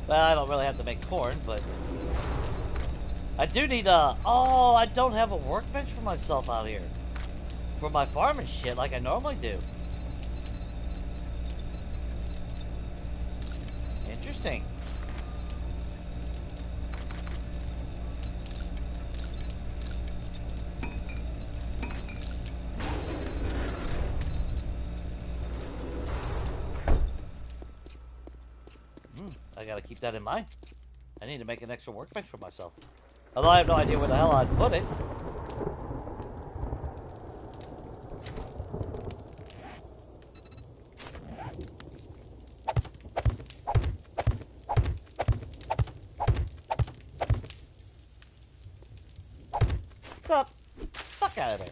Well, I don't really have to make corn, but... I do need a... Oh, I don't have a workbench for myself out here. For my farm and shit, like I normally do. Interesting. I gotta keep that in mind. I need to make an extra workbench for myself. Although I have no idea where the hell I'd put it. Stop. Fuck out of there.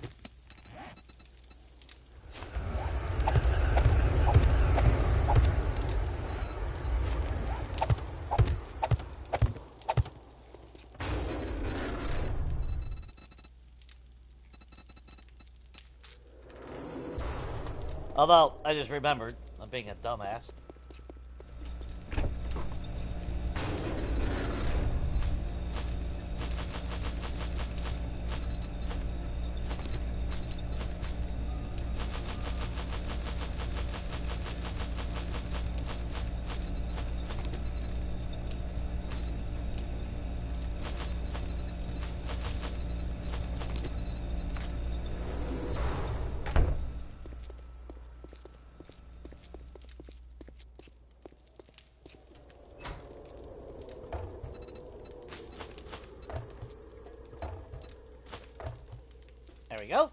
Although, I just remembered, I'm being a dumbass. There we go.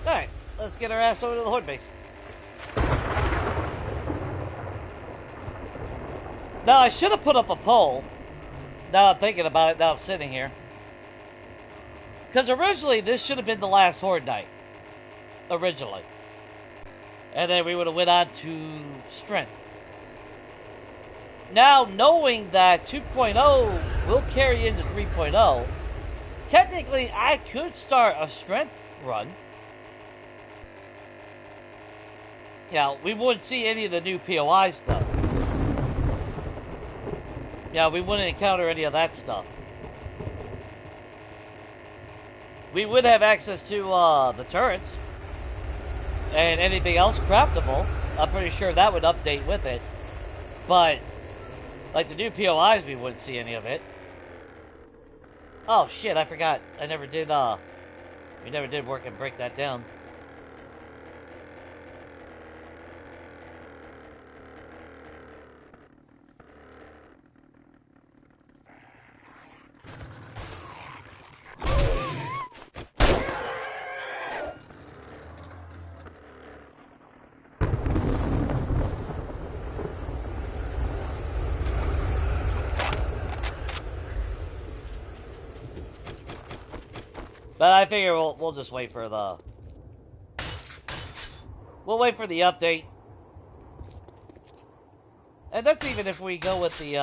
Alright, let's get our ass over to the horde base. Now, I should have put up a poll. Now I'm thinking about it, now I'm sitting here. Because originally, this should have been the last horde night. Originally. And then we would have went on to strength. Now, knowing that 2.0 will carry into 3.0, technically, I could start a strength run. Yeah, we wouldn't see any of the new POIs, though. Yeah, we wouldn't encounter any of that stuff. We would have access to the turrets and anything else craftable. I'm pretty sure that would update with it. But... like the new POIs, we wouldn't see any of it. Oh shit, I forgot. I never did, we never did work and break that down. But I figure we'll just wait for the... we'll wait for the update. And that's even if we go with the,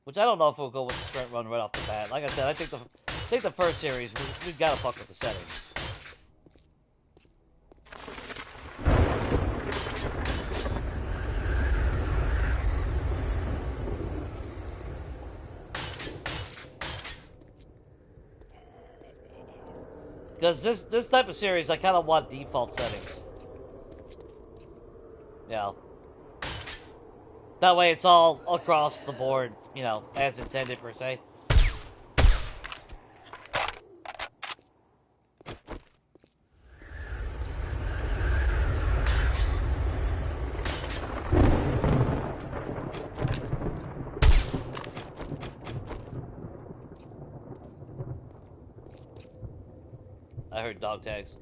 which I don't know if we'll go with the sprint run right off the bat. Like I said, I think the first series, we've got to fuck with the settings. Because this type of series, I kind of want default settings. Yeah. That way it's all across the board, you know, as intended per se. I heard dog tags.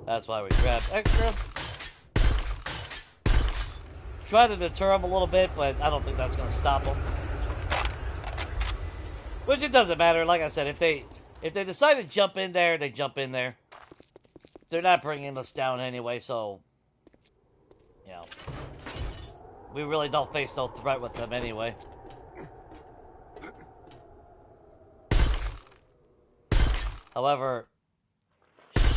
That's why we grabbed extra. Try to deter them a little bit, but I don't think that's going to stop them. Which it doesn't matter. Like I said, if they decide to jump in there, they jump in there. They're not bringing us down anyway, so you know, we really don't face no threat with them anyway. However,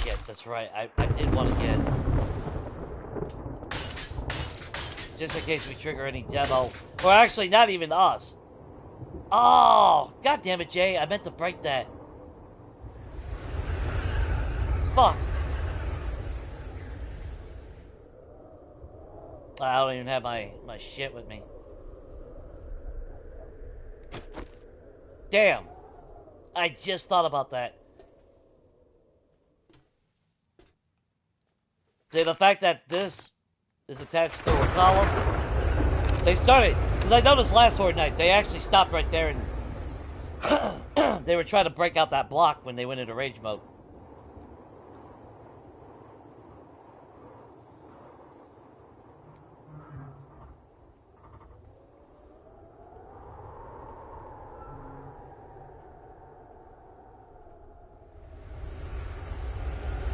shit, that's right. I did want to get, just in case we trigger any demo, or actually not even us. Oh, god damn it, Jay! I meant to break that. Fuck. I don't even have my shit with me. Damn. I just thought about that. See, the fact that this is attached to a column, they started, because I noticed last Horde night, they actually stopped right there and they were trying to break out that block when they went into rage mode.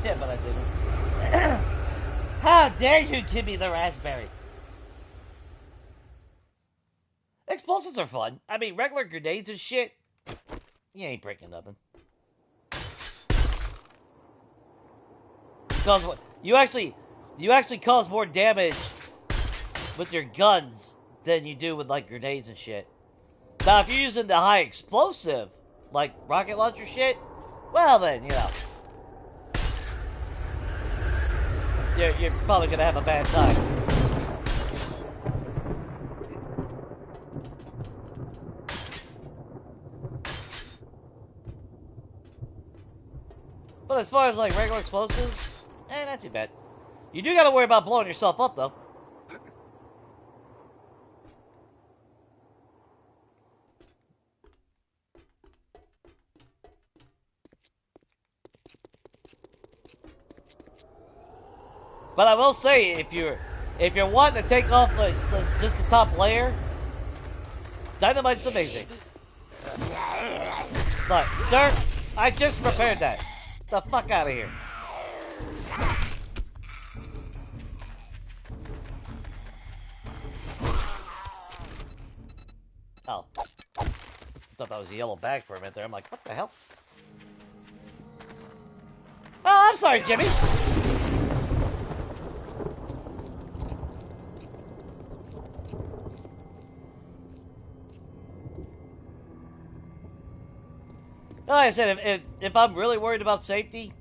Yeah, but I didn't. How dare you give me the raspberry? Explosives are fun. I mean, regular grenades and shit, you ain't breaking nothing. Because you actually cause more damage with your guns than you do with like grenades and shit. Now, if you're using the high explosive, like rocket launcher shit, well then, you know, you're probably gonna have a bad time. But as far as like regular explosives, not too bad. You do gotta worry about blowing yourself up though. But I will say, if you're wanting to take off just the top layer, dynamite's amazing. But, sir, I just prepared that. Get the fuck out of here. Oh. I thought that was a yellow bag for a minute there. I'm like, what the hell? Oh, I'm sorry, Jimmy. Like I said, if I'm really worried about safety,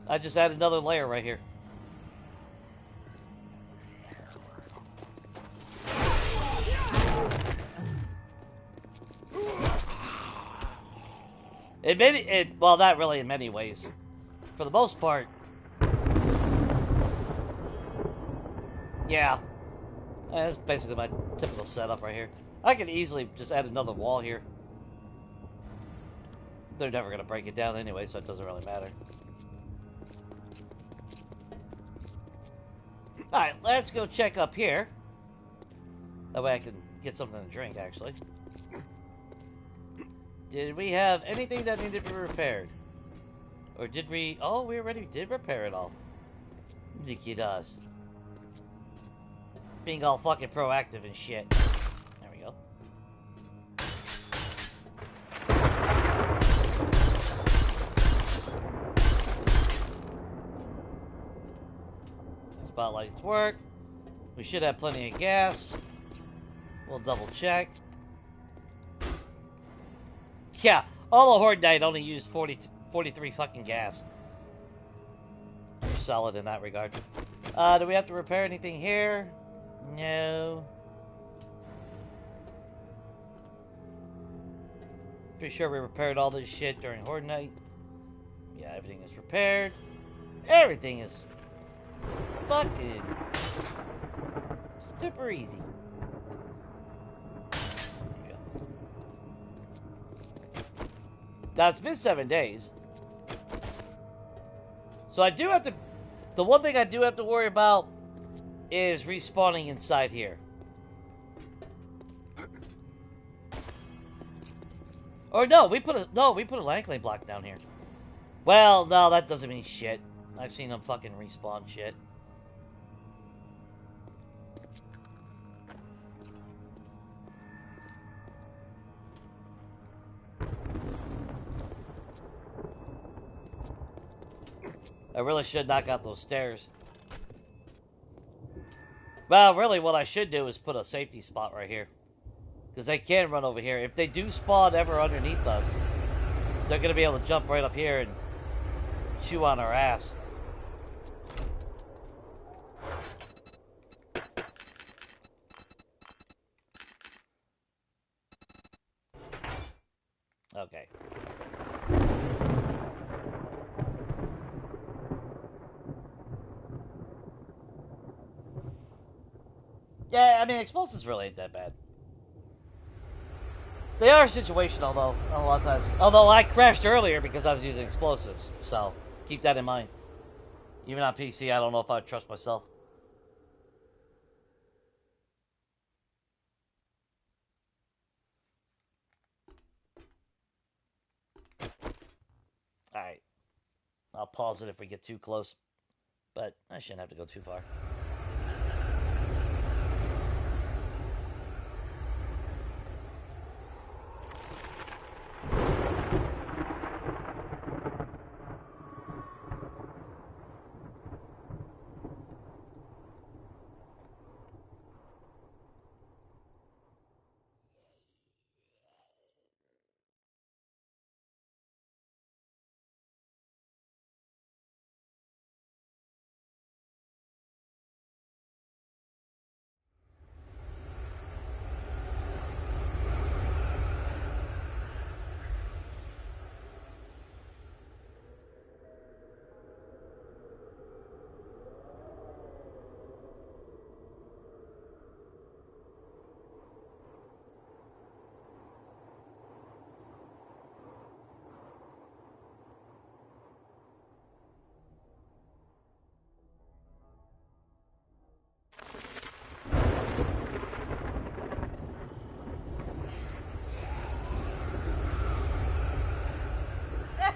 I just add another layer right here. Well, not really in many ways. For the most part, yeah. That's basically my typical setup right here. I can easily just add another wall here. They're never going to break it down anyway, so it doesn't really matter. Alright, let's go check up here. That way I can get something to drink, actually. Did we have anything that needed to be repaired? Or did we... Oh, we already did repair it all. Look at us. Being all fucking proactive and shit. There we go. Spotlights work. We should have plenty of gas. We'll double check. Yeah, all of Horde Night only used 43 fucking gas. We're solid in that regard. Do we have to repair anything here? No. Pretty sure we repaired all this shit during Horde Night. Yeah, everything is repaired. Everything is fucking super easy. There we go. Now, it's been 7 days. So I do have to... The one thing I do have to worry about is respawning inside here. Or no, we put a land claim block down here. Well, no, that doesn't mean shit. I've seen them fucking respawn shit. I really should knock out those stairs. Well, really what I should do is put a safety spot right here. Because they can run over here. If they do spawn ever underneath us, they're going to be able to jump right up here and chew on our ass. Okay. Yeah, I mean, explosives really ain't that bad. They are situational, though, a lot of times. Although I crashed earlier because I was using explosives, so keep that in mind. Even on PC, I don't know if I'd trust myself. Alright. I'll pause it if we get too close, but I shouldn't have to go too far.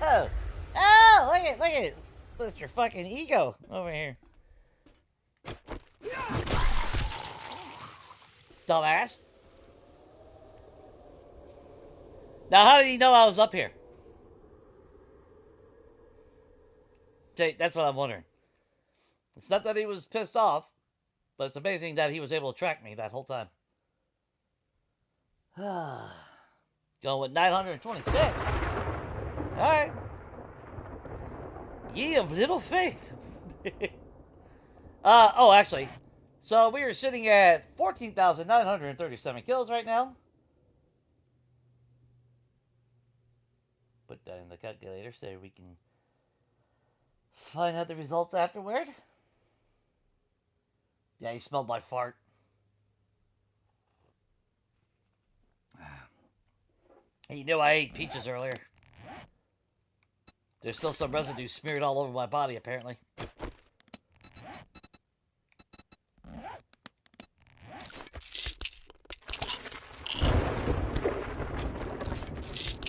Oh! Oh! Look at Mr. fucking ego over here. Dumbass. Now, how did he know I was up here? That's what I'm wondering. It's not that he was pissed off, but it's amazing that he was able to track me that whole time. Going with 926. Alright. Ye of little faith. Oh, actually. So we are sitting at 14,937 kills right now. Put that in the calculator so we can find out the results afterward. Yeah, you smelled my fart. You know I ate peaches earlier. There's still some residue smeared all over my body, apparently.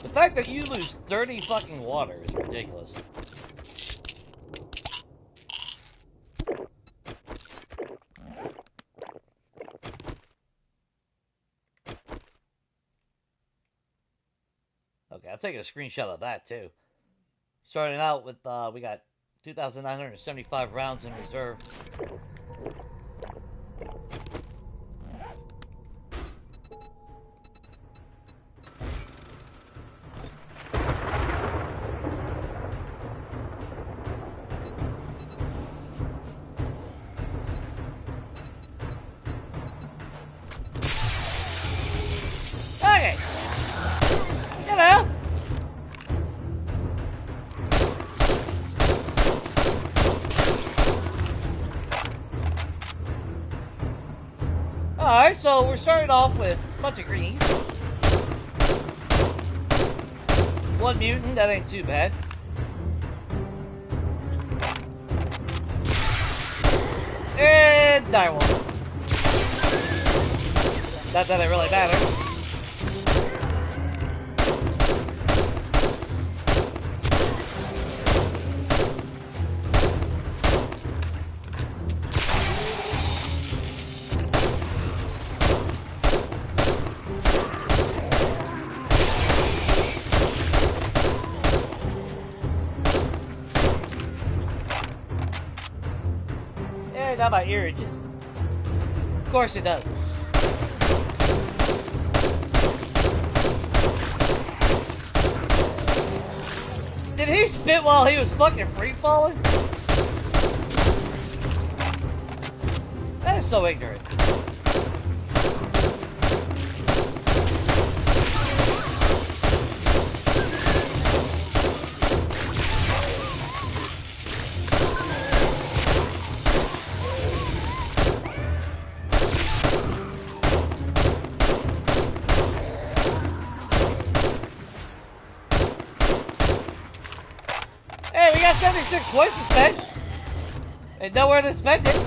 The fact that you lose dirty fucking water is ridiculous. Okay, I'm taking a screenshot of that, too. Starting out with, we got 2,975 rounds in reserve. so we're starting off with a bunch of greenies. One mutant, that ain't too bad. And dire one. Not that it really matters. Not my ear, it just... Of course it does. Did he spit while he was fucking free falling? That is so ignorant. Hey, we got 76 points to spend. And nowhere to spend it.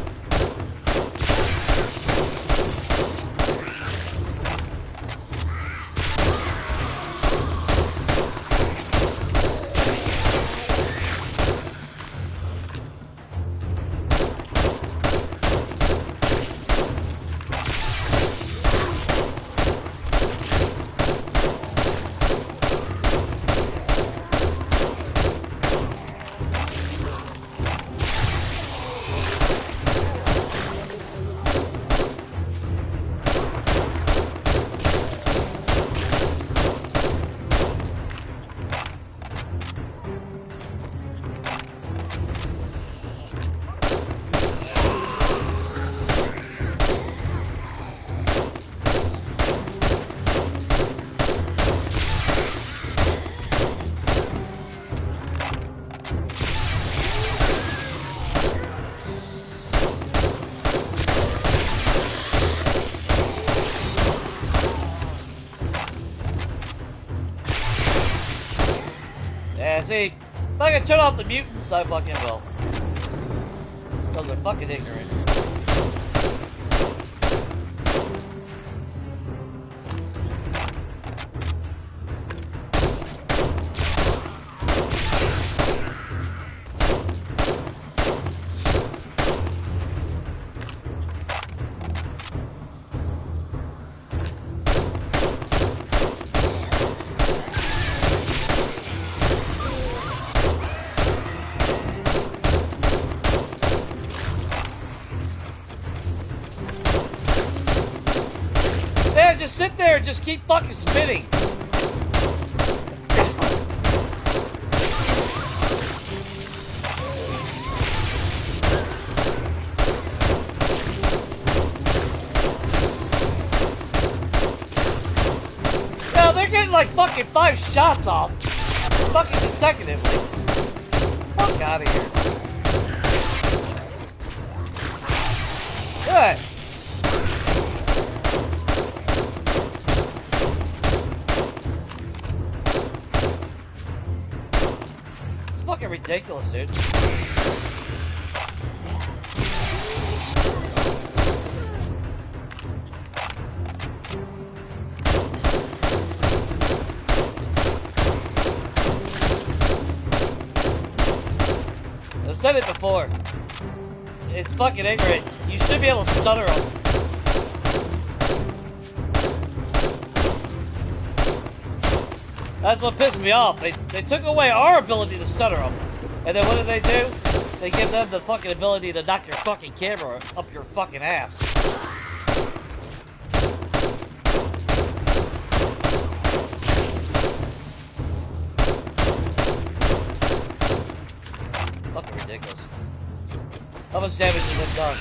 Yeah, see, if I can turn off the mutants, I fucking will. Because they're fucking ignorant. Yeah, just sit there and just keep fucking spinning. No, they're getting like fucking 5 shots off. Fucking consecutively. Fuck out of here. Good. Fucking ridiculous, dude. I've said it before. It's fucking ignorant. You should be able to stutter them. That's what pissed me off. They took away our ability to stutter them. And then what do? They give them the fucking ability to knock your fucking camera up your fucking ass. Fucking ridiculous. How much damage has been done?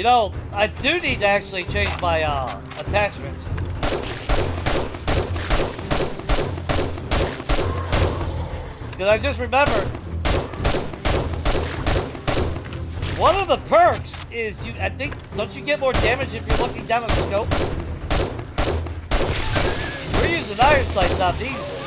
You know, I do need to actually change my attachments. Because I just remembered one of the perks is I think, don't you get more damage if you're looking down at the scope? We're using iron sights on these.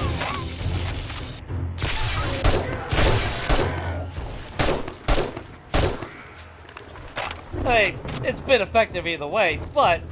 Hey, it's been effective either way, but